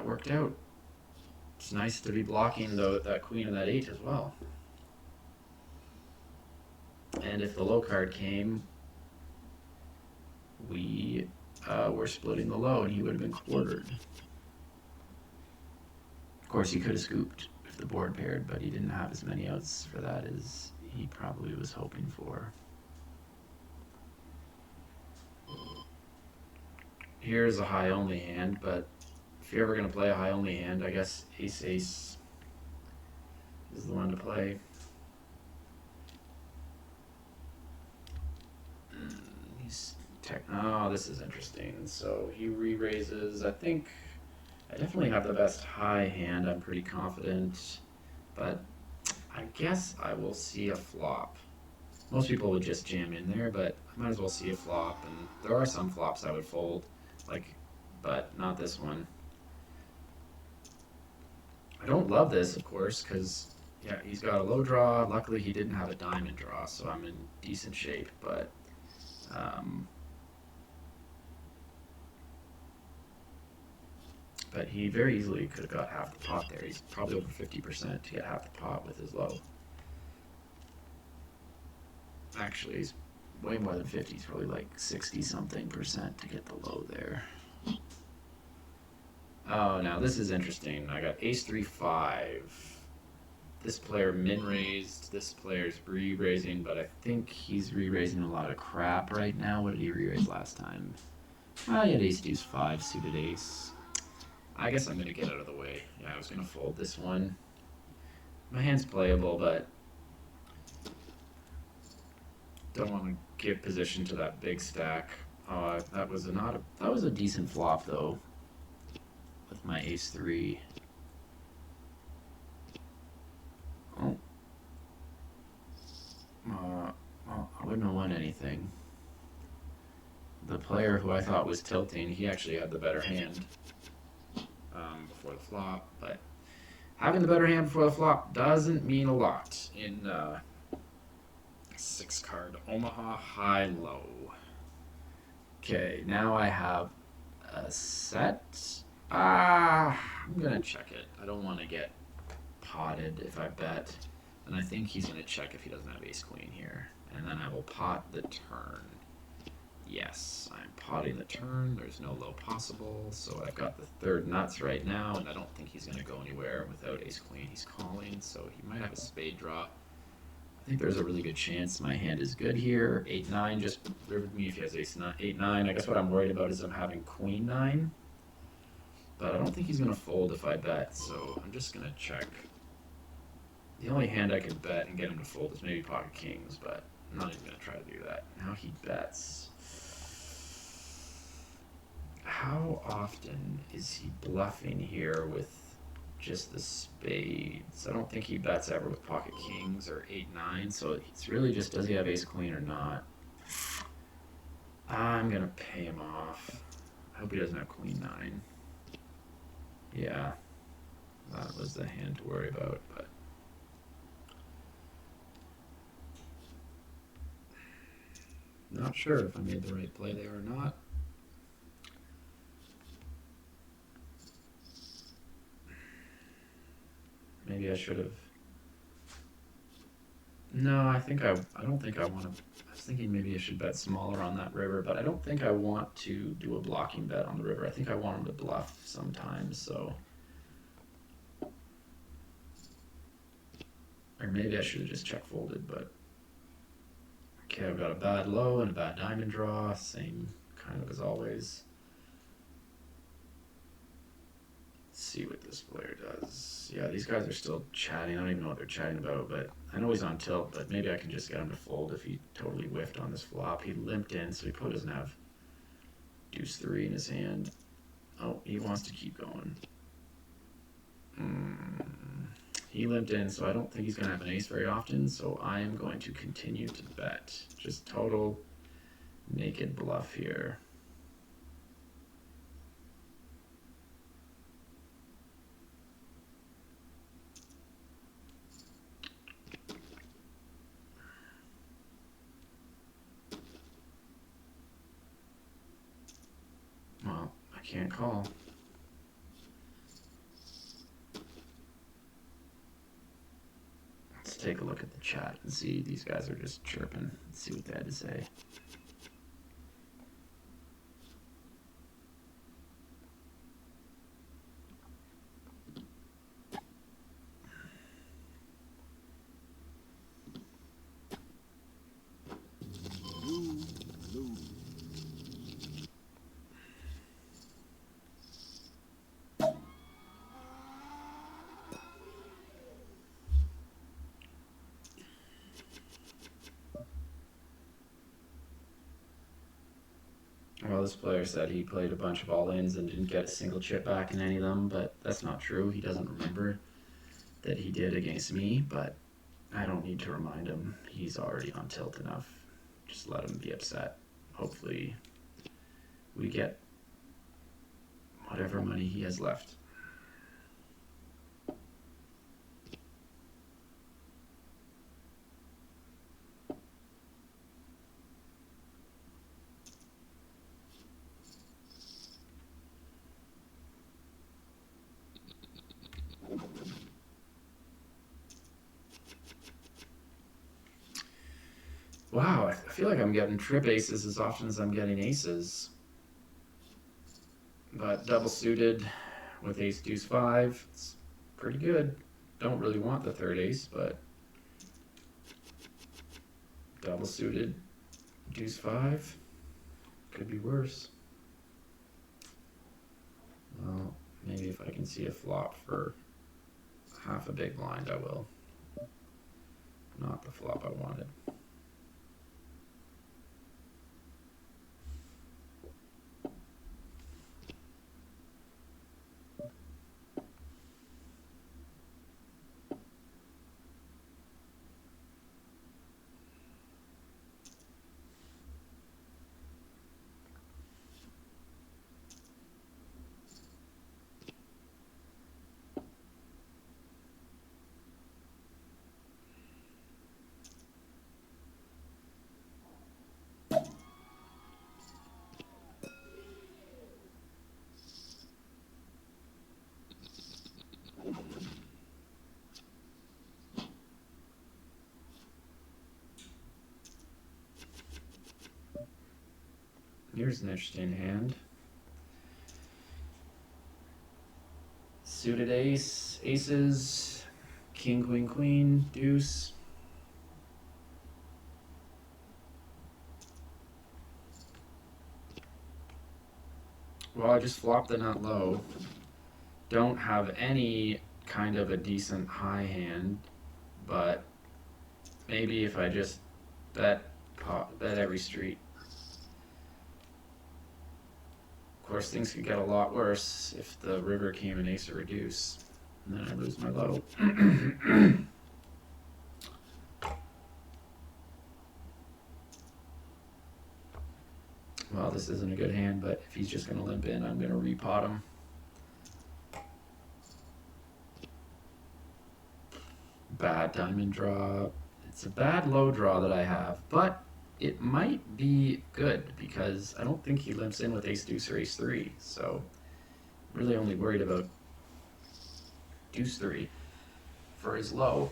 worked out. It's nice to be blocking that queen and that 8 as well. And if the low card came, we were splitting the low and he would have been quartered. Of course, he could have scooped if the board paired, but he didn't have as many outs for that as he probably was hoping for. Here's a high only hand, but if you're ever going to play a high only hand, I guess ace ace is the one to play. Oh, this is interesting. So he re-raises. I definitely have the best high hand. I'm pretty confident, but I guess I will see a flop. Most people would just jam in there, but I might as well see a flop. And there are some flops I would fold, but not this one. I don't love this, of course, because yeah, he's got a low draw. Luckily, he didn't have a diamond draw, so I'm in decent shape. But he very easily could have got half the pot there. He's probably over 50% to get half the pot with his low. Actually, he's way more than 50. He's probably like 60-something% to get the low there. Oh, now this is interesting. I got ace 3, 5. This player min-raised. This player's re-raising, but I think he's re-raising a lot of crap right now. What did he re-raise last time? He had ace deuce 5, suited ace. I guess I'm going to get out of the way. Yeah, I was going to fold this one. My hand's playable, but don't want to give position to that big stack. That was a decent flop though, with my ace 3. Oh. Well, I wouldn't have won anything. The player who I thought was tilting, he actually had the better hand before the flop, but having the better hand before the flop doesn't mean a lot in 6-card Omaha high-low. Okay, now I have a set. I'm gonna check it. I don't want to get potted if I bet, and I think he's gonna check if he doesn't have ace queen here, and then I will pot the turn. Yes, I'm potting the turn. There's no low possible, so I've got the third nuts right now, and I don't think he's going to go anywhere without ace queen. He's calling, so he might have a spade draw. I think there's a really good chance my hand is good here. 8-9 just riveted me if he has ace 8-9. I guess what I'm worried about is I'm having queen 9, but I don't think he's going to fold if I bet, so I'm just going to check. The only hand I could bet and get him to fold is maybe pocket kings, but I'm not even going to try to do that. Now he bets. How often is he bluffing here with just the spades? I don't think he bets ever with pocket kings or 8-9, so it's really just does he have ace queen or not. I'm going to pay him off. I hope he doesn't have queen 9. Yeah, that was the hand to worry about, but not sure if I made the right play there or not. Maybe I should have. No, I don't think I want to. I was thinking maybe I should bet smaller on that river, but I don't think I want to do a blocking bet on the river. I think I want him to bluff sometimes, so. Or maybe I should have just check folded, but. Okay, I've got a bad low and a bad diamond draw, same kind of as always. Let's see what this player does. Yeah, these guys are still chatting. I don't even know what they're chatting about, but I know he's on tilt, but maybe I can just get him to fold if he totally whiffed on this flop. He limped in, so he probably doesn't have deuce 3 in his hand. Oh, he wants to keep going. He limped in, so I don't think he's going to have an ace very often, so I am going to continue to bet. Just total naked bluff here. Well, I can't call. Let's take a look at the chat and see. These guys are just chirping. Let's see what they had to say. Well, this player said he played a bunch of all-ins and didn't get a single chip back in any of them, but that's not true. He doesn't remember that he did against me, but I don't need to remind him. He's already on tilt enough. Just let him be upset. Hopefully we get whatever money he has left. Wow, I feel like I'm getting trip aces as often as I'm getting aces. But double suited with ace deuce 5, it's pretty good. Don't really want the third ace, but double suited deuce 5 could be worse. Well, maybe if I can see a flop for half a big blind, I will. Not the flop I wanted. Here's an interesting hand. Suited ace, aces, king, queen, queen, deuce. Well, I just flopped the nut low. Don't have any kind of a decent high hand. but maybe if I just bet every street. Of course, things could get a lot worse if the river came in ace or reduce, and then I lose my low. Well, this isn't a good hand, but if he's just going to limp in, I'm going to repot him. Bad diamond draw. It's a bad low draw that I have, but it might be good because I don't think he limps in with ace deuce or ace three, so I'm really only worried about deuce three for his low.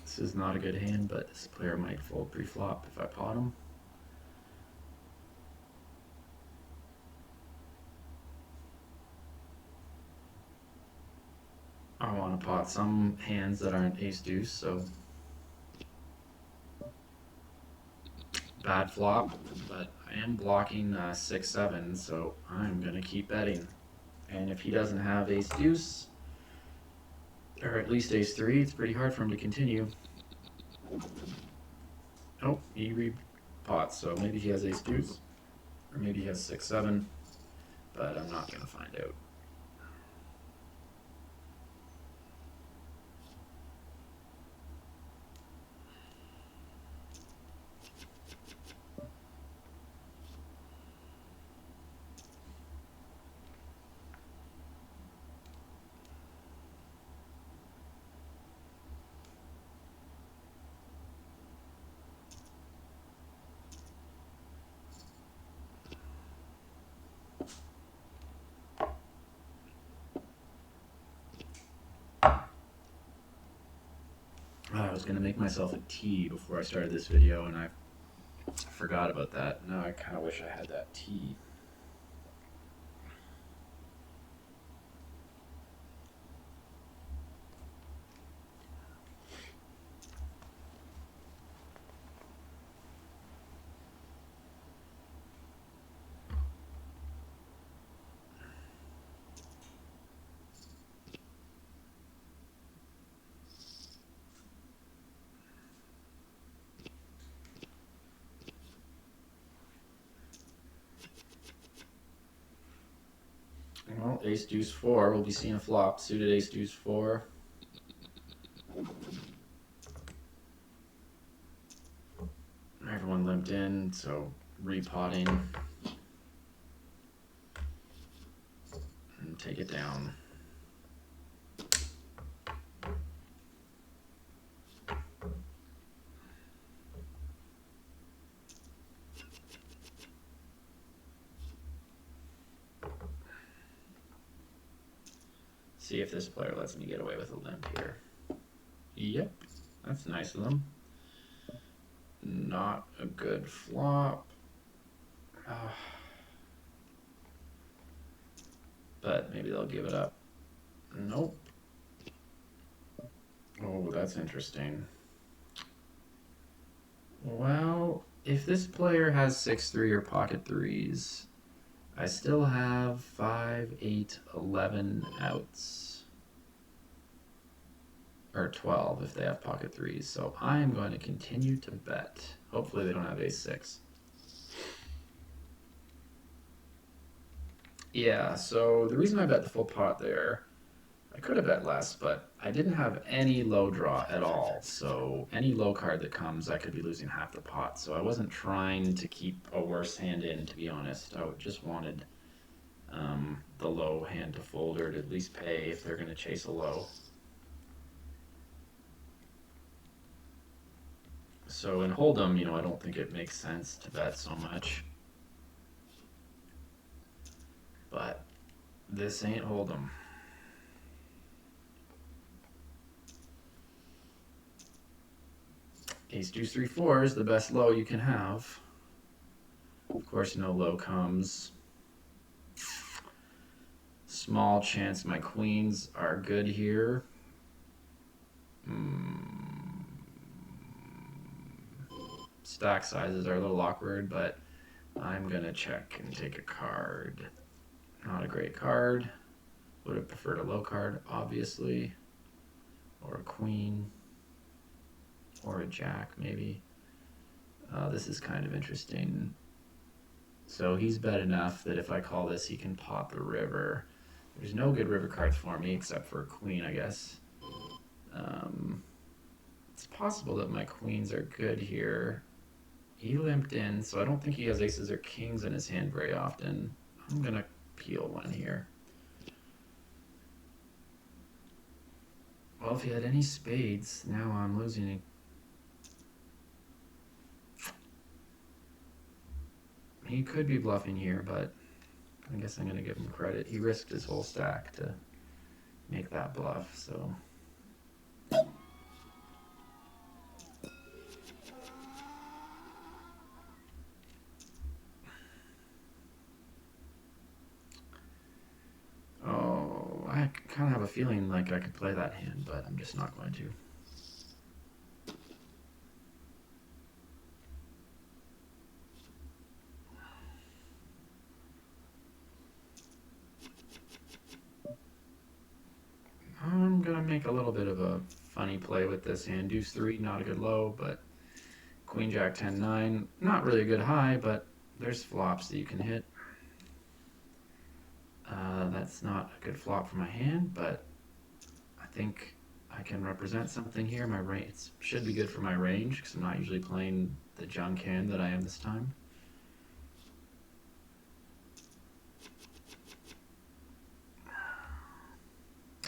This is not a good hand, but this player might fold pre-flop if I pot him. I want to pot some hands that aren't ace deuce, so bad flop, but I am blocking 6-7, so I'm going to keep betting. And if he doesn't have ace deuce, or at least ace three, it's pretty hard for him to continue. Oh, he repots, so maybe he has ace deuce, or maybe he has 6-7, but I'm not going to find out. I was going to make myself a tee before I started this video, and I forgot about that. Now I kind of wish I had that tee. Well, ace deuce four, we'll be seeing a flop. Suited ace deuce four. Everyone limped in, so repotting. And take it down. See if this player lets me get away with a limp here. Yep, that's nice of them. Not a good flop. But maybe they'll give it up. Nope. Oh, that's interesting. Well, if this player has 6-3 or pocket threes, I still have 5, 8, 11 outs. Or 12 if they have pocket threes. So I'm going to continue to bet. Hopefully they don't have ace 6. Yeah, so the reason I bet the full pot there, I could have bet less, but I didn't have any low draw at all. So any low card that comes, I could be losing half the pot. So I wasn't trying to keep a worse hand in, to be honest. I just wanted the low hand to fold or to at least pay if they're going to chase a low. So in Hold'em, I don't think it makes sense to bet so much. But this ain't Hold'em. Ace deuce 3 4 is the best low you can have. Of course, no low comes. Small chance my queens are good here. Stack sizes are a little awkward, but I'm gonna check and take a card. Not a great card. Would have preferred a low card, obviously. Or a queen. Or a jack, maybe. This is kind of interesting. So he's bet enough that if I call this, he can pot the river. There's no good river cards for me except for a queen, I guess. It's possible that my queens are good here. He limped in, so I don't think he has aces or kings in his hand very often. I'm going to peel one here. Well, if he had any spades, now I'm losing. He could be bluffing here, but I guess I'm going to give him credit. He risked his whole stack to make that bluff, so. Oh, I kind of have a feeling like I could play that hand, but I'm just not going to. I'm going to make a little bit of a funny play with this hand. Deuce 3, not a good low, but Queen Jack 10 9, not really a good high, but there's flops that you can hit. That's not a good flop for my hand, but I think I can represent something here. My range should be good for my range because I'm not usually playing the junk hand that I am this time.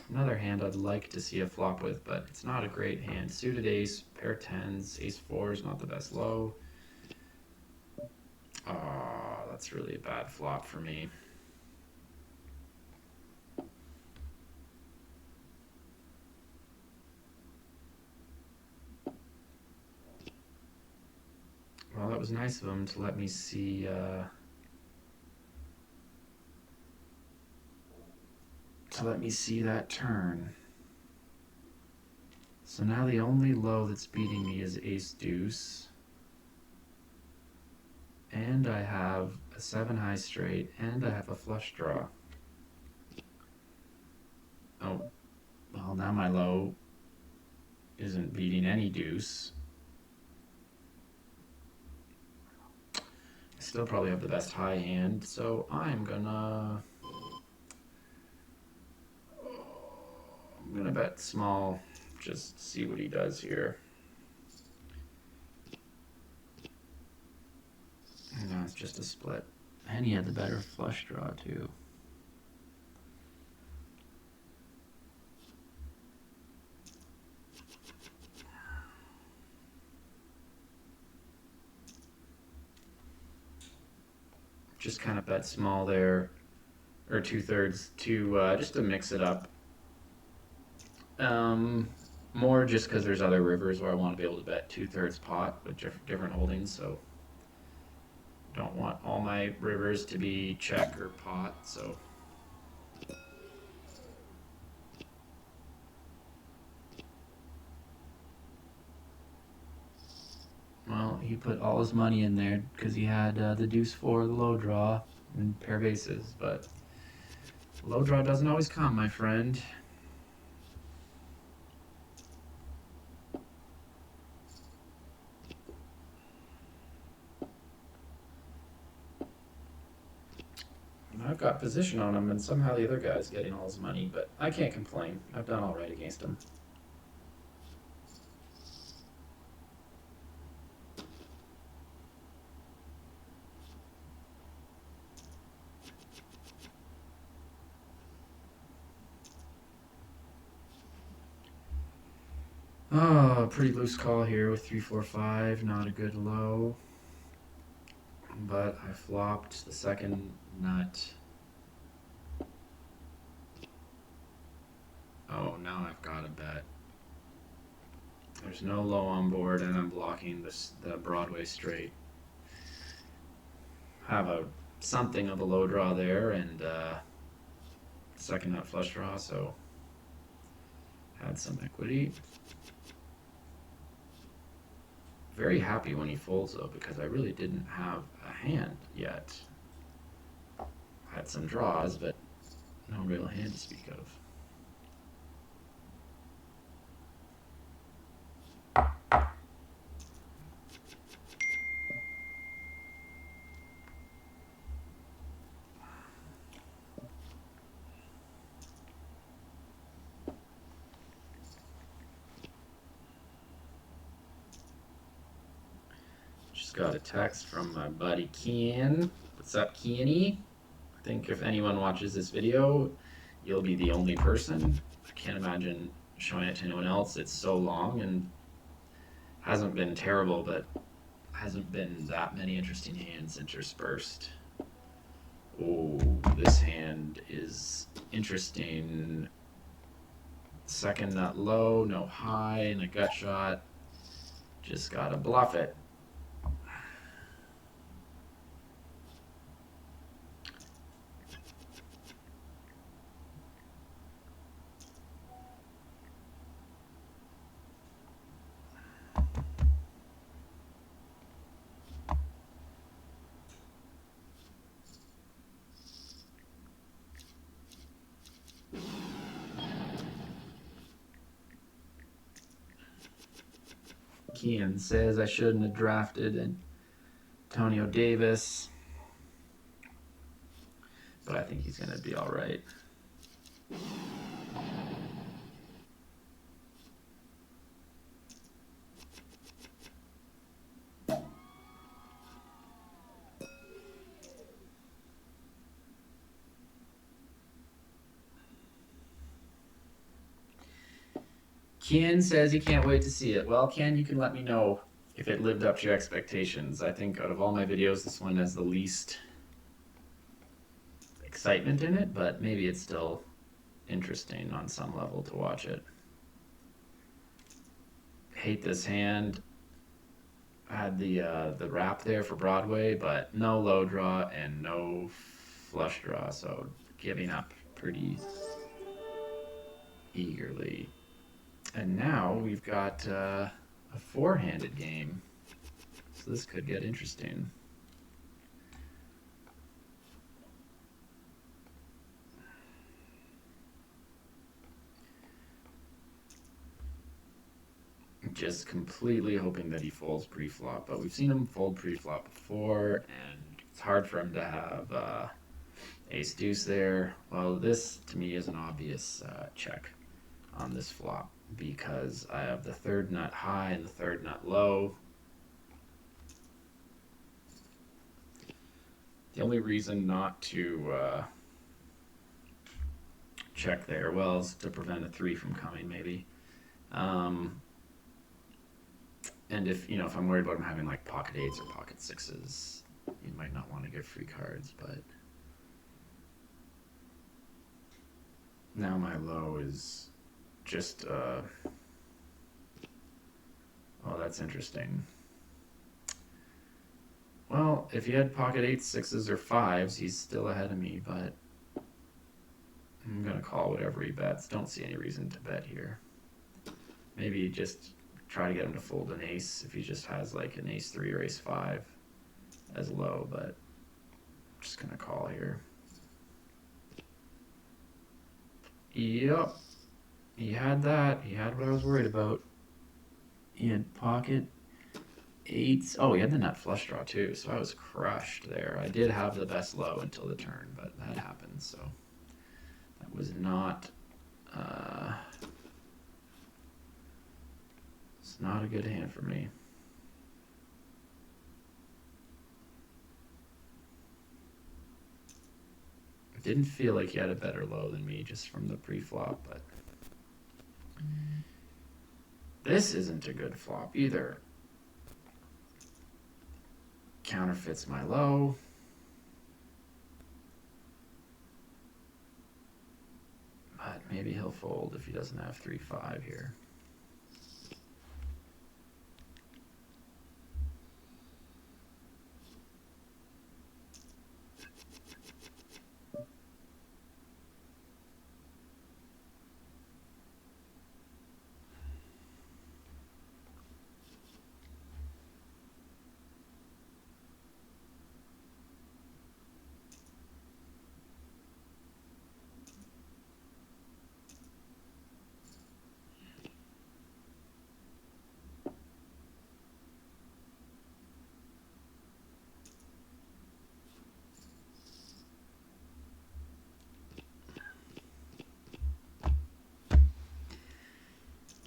Another hand I'd like to see a flop with, but it's not a great hand. Suited ace, pair tens, ace 4 is not the best low. Oh, that's really a bad flop for me. Well, that was nice of him to let me see that turn. So now the only low that's beating me is ace deuce. And I have a 7 high straight, and I have a flush draw. Oh, well, now my low isn't beating any deuce. I still probably have the best high hand, so I'm gonna bet small, just see what he does here. No, it's just a split. And he had the better flush draw, too. Just kind of bet small there, or 2/3 to just to mix it up. More just because there's other rivers where I want to be able to bet 2/3 pot with different holdings, so don't want all my rivers to be check or pot, so. Well, he put all his money in there because he had the deuce 4, the low draw, and pair of aces, but low draw doesn't always come, my friend. I've got position on him, and somehow the other guy's getting all his money, but I can't complain. I've done all right against him. Oh, pretty loose call here with 3-4-5, not a good low. But I flopped the second nut. Oh, now I've got to bet. There's no low on board, and I'm blocking the Broadway straight. Have something of a low draw there, and second nut flush draw, so had some equity. Very happy when he folds though, because I really didn't have a hand yet. Had some draws, but no real hand to speak of. Just got a text from my buddy Kian. What's up, Kiany? I think if anyone watches this video, you'll be the only person. I can't imagine showing it to anyone else. It's so long and hasn't been terrible, but hasn't been that many interesting hands interspersed. Oh, this hand is interesting. Second nut low, no high, and a gut shot. Just gotta bluff it. Kian says I shouldn't have drafted Antonio Davis, but I think he's gonna be all right. Ken says he can't wait to see it. Well, Ken, you can let me know if it lived up to your expectations. I think out of all my videos, this one has the least excitement in it, but maybe it's still interesting on some level to watch it. Hate this hand. I had the wrap there for Broadway, but no low draw and no flush draw, so giving up pretty eagerly. And now we've got a four-handed game, so this could get interesting. Just completely hoping that he folds pre-flop, but we've seen him fold pre-flop before, and it's hard for him to have ace-deuce there. Well, this to me is an obvious check on this flop, because I have the third nut high and the third nut low. The only reason not to check there, well, is to prevent a three from coming, maybe. And if I'm worried about him having like pocket eights or pocket sixes, you might not want to get free cards, but now my low is just oh, that's interesting. Well, if he had pocket eights, sixes, or fives, he's still ahead of me, but I'm gonna call whatever he bets. Don't see any reason to bet here. Maybe just try to get him to fold an ace if he just has like an ace 3 or ace 5 as low, but I'm just gonna call here. Yep, he had that. He had what I was worried about. He had pocket eights. Oh, he had the nut flush draw too, so I was crushed there. I did have the best low until the turn, but that happened, so that was not it's not a good hand for me. It didn't feel like he had a better low than me just from the pre-flop, but this isn't a good flop either. Counterfeits my low. But maybe he'll fold if he doesn't have 3-5 here.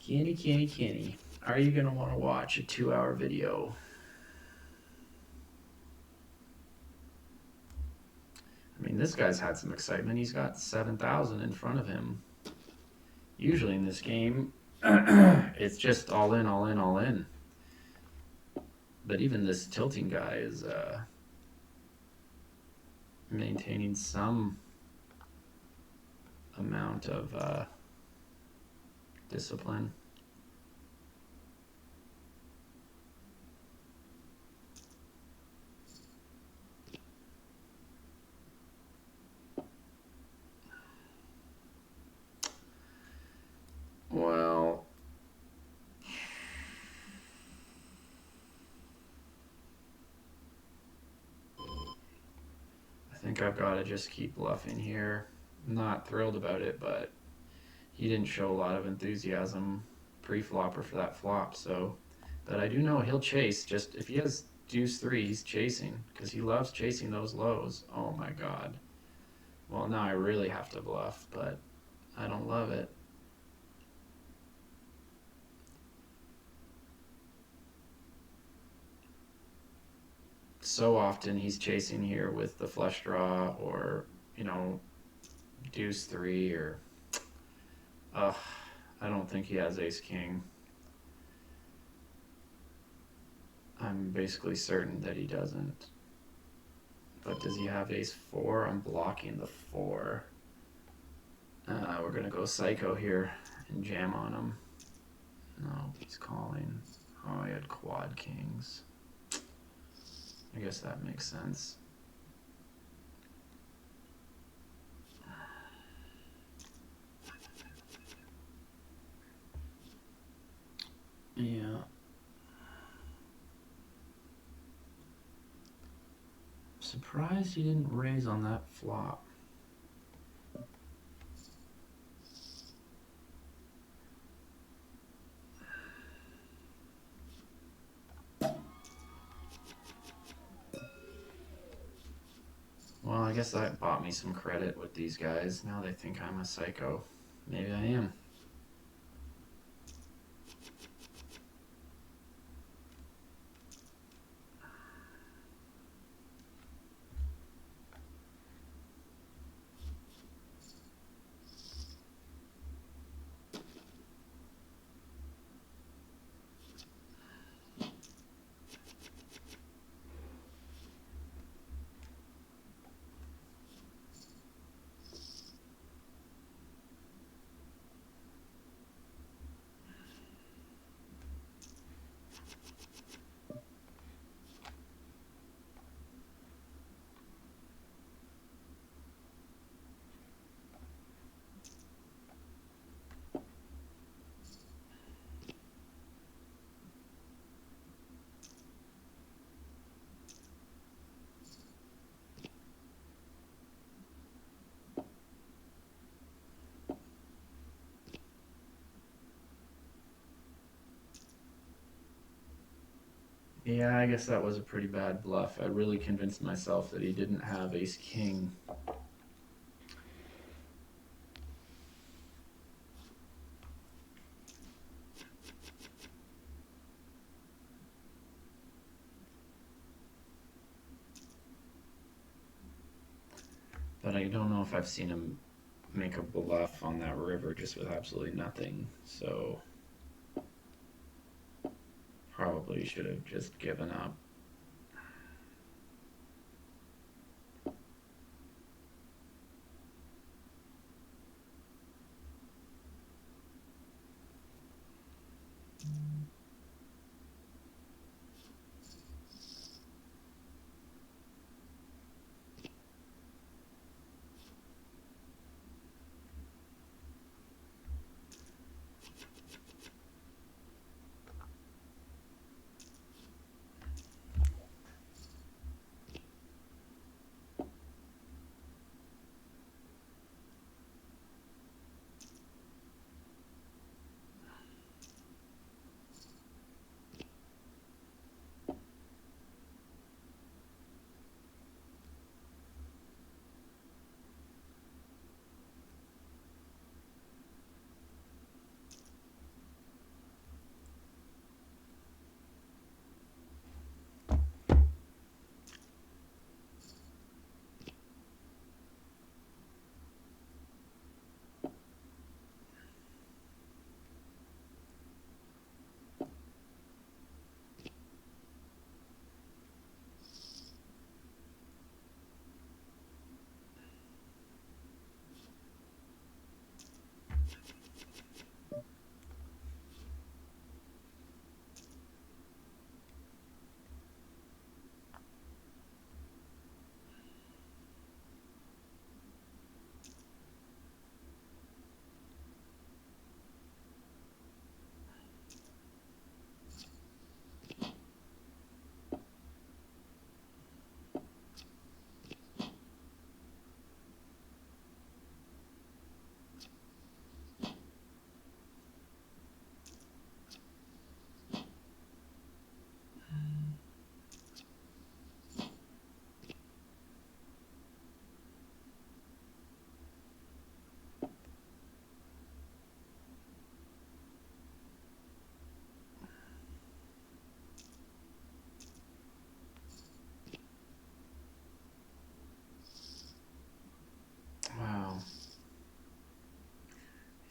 Kenny. Are you going to want to watch a 2-hour video? I mean, this guy's had some excitement. He's got 7,000 in front of him. Usually in this game, it's just all in, all in, all in. But even this tilting guy is maintaining some amount of discipline. Well, I think I've got to just keep bluffing here. I'm not thrilled about it, but he didn't show a lot of enthusiasm pre-flop or for that flop, so. But I do know he'll chase. Just if he has deuce 3, he's chasing because he loves chasing those lows. Oh my god. Well, now I really have to bluff, but I don't love it. So often he's chasing here with the flush draw or, you know, deuce 3 or, I don't think he has ace king. I'm basically certain that he doesn't. But does he have ace 4? I'm blocking the 4. We're going to go psycho here and jam on him. No, he's calling. Oh, he had quad kings. I guess that makes sense. Yeah. Surprised he didn't raise on that flop. Well, I guess that bought me some credit with these guys. Now they think I'm a psycho. Maybe I am. Yeah, I guess that was a pretty bad bluff. I really convinced myself that he didn't have ace king. But I don't know if I've seen him make a bluff on that river just with absolutely nothing. So probably should have just given up.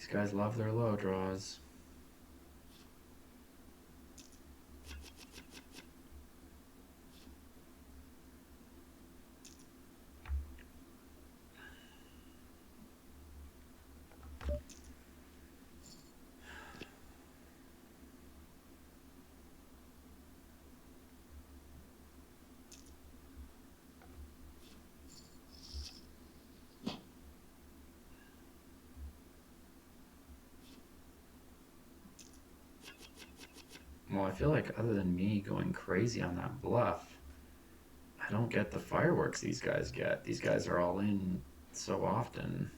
These guys love their low draws. Well, I feel like other than me going crazy on that bluff, I don't get the fireworks these guys get. These guys are all in so often.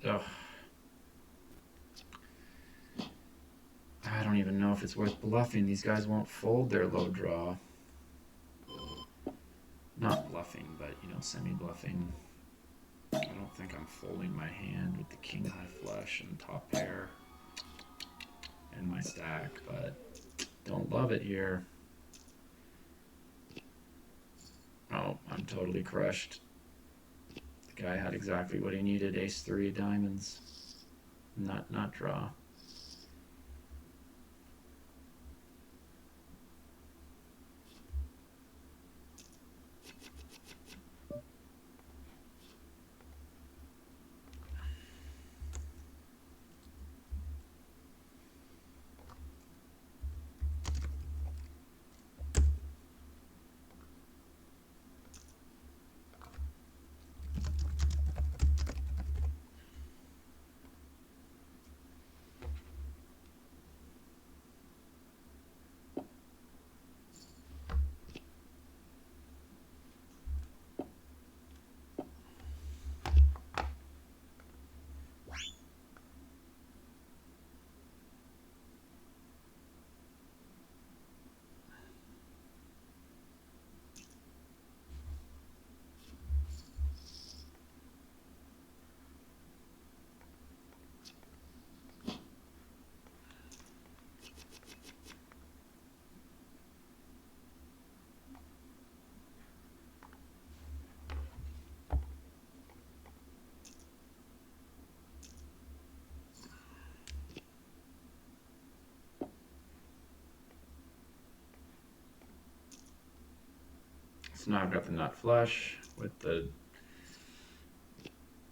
Ugh. I don't even know if it's worth bluffing. These guys won't fold their low draw. Not bluffing, but semi-bluffing. I don't think I'm folding my hand with the king high flush and top pair and my stack, but don't love it here. Oh, I'm totally crushed. The guy had exactly what he needed, ace three diamonds. Not draw. So now I've got the nut flush with the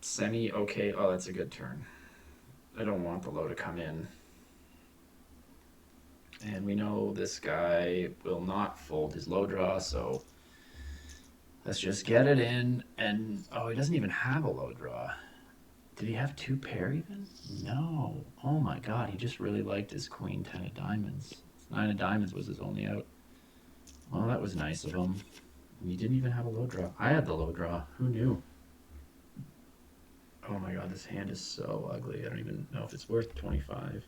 semi okay. Oh, that's a good turn. I don't want the low to come in. And we know this guy will not fold his low draw, so let's just get it in. And oh, he doesn't even have a low draw. Did he have two pair even? No. Oh my god, he just really liked his queen 10 of diamonds. Nine of diamonds was his only out. Well, that was nice of him. And he didn't even have a low draw. I had the low draw. Who knew? Oh my god, this hand is so ugly. I don't even know if it's worth 25.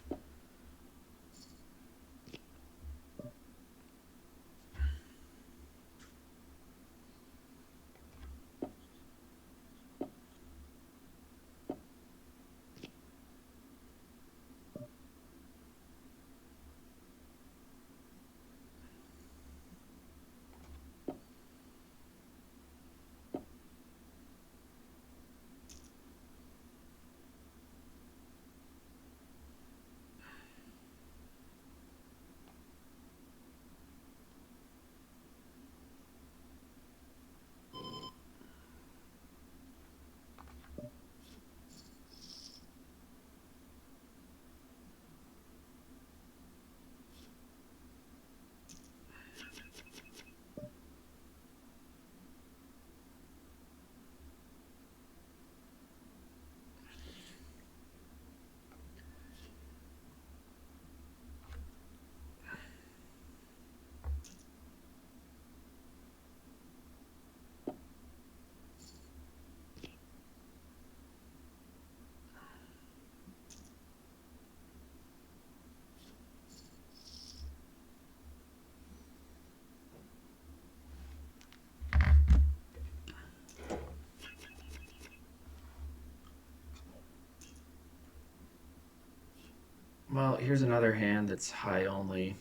here's another hand that's high only.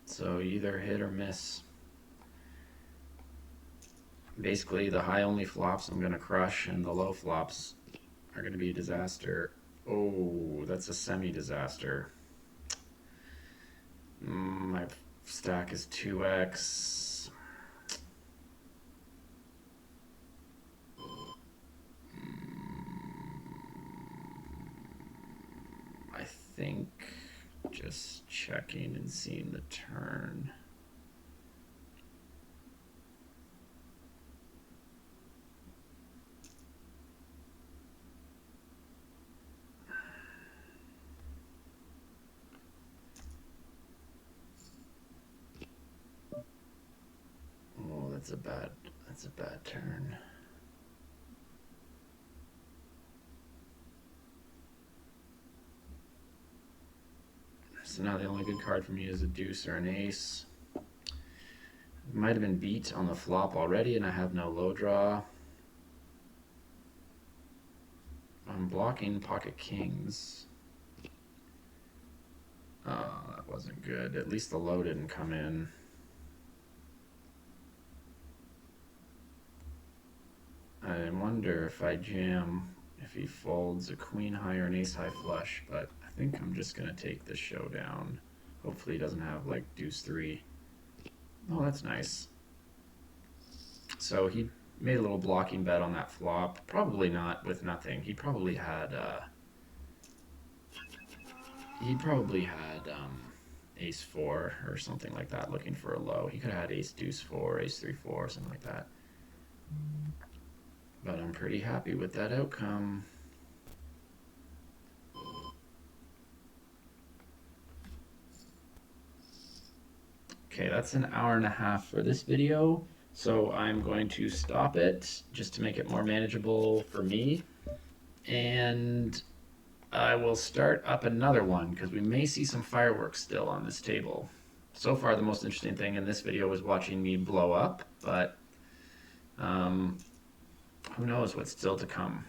So either hit or miss. Basically, the high only flops I'm going to crush, and the low flops are going to be a disaster. Oh, that's a semi-disaster. My stack is 2x. I think just checking and seeing the turn. Oh, that's a bad turn. So now the only good card for me is a deuce or an ace. Might have been beat on the flop already, and I have no low draw. I'm blocking pocket kings. Oh, that wasn't good. At least the low didn't come in. I wonder if I jam, if he folds a queen high or an ace high flush, but I think I'm just going to take this showdown. Hopefully he doesn't have like deuce 3. Oh, that's nice. So he made a little blocking bet on that flop. Probably not with nothing. He probably had ace 4 or something like that, looking for a low. He could have had ace deuce 4, ace 3 4, something like that. But I'm pretty happy with that outcome. Okay, that's an hour and a half for this video, so I'm going to stop it just to make it more manageable for me. And I will start up another one because we may see some fireworks still on this table. So far, the most interesting thing in this video was watching me blow up, but who knows what's still to come.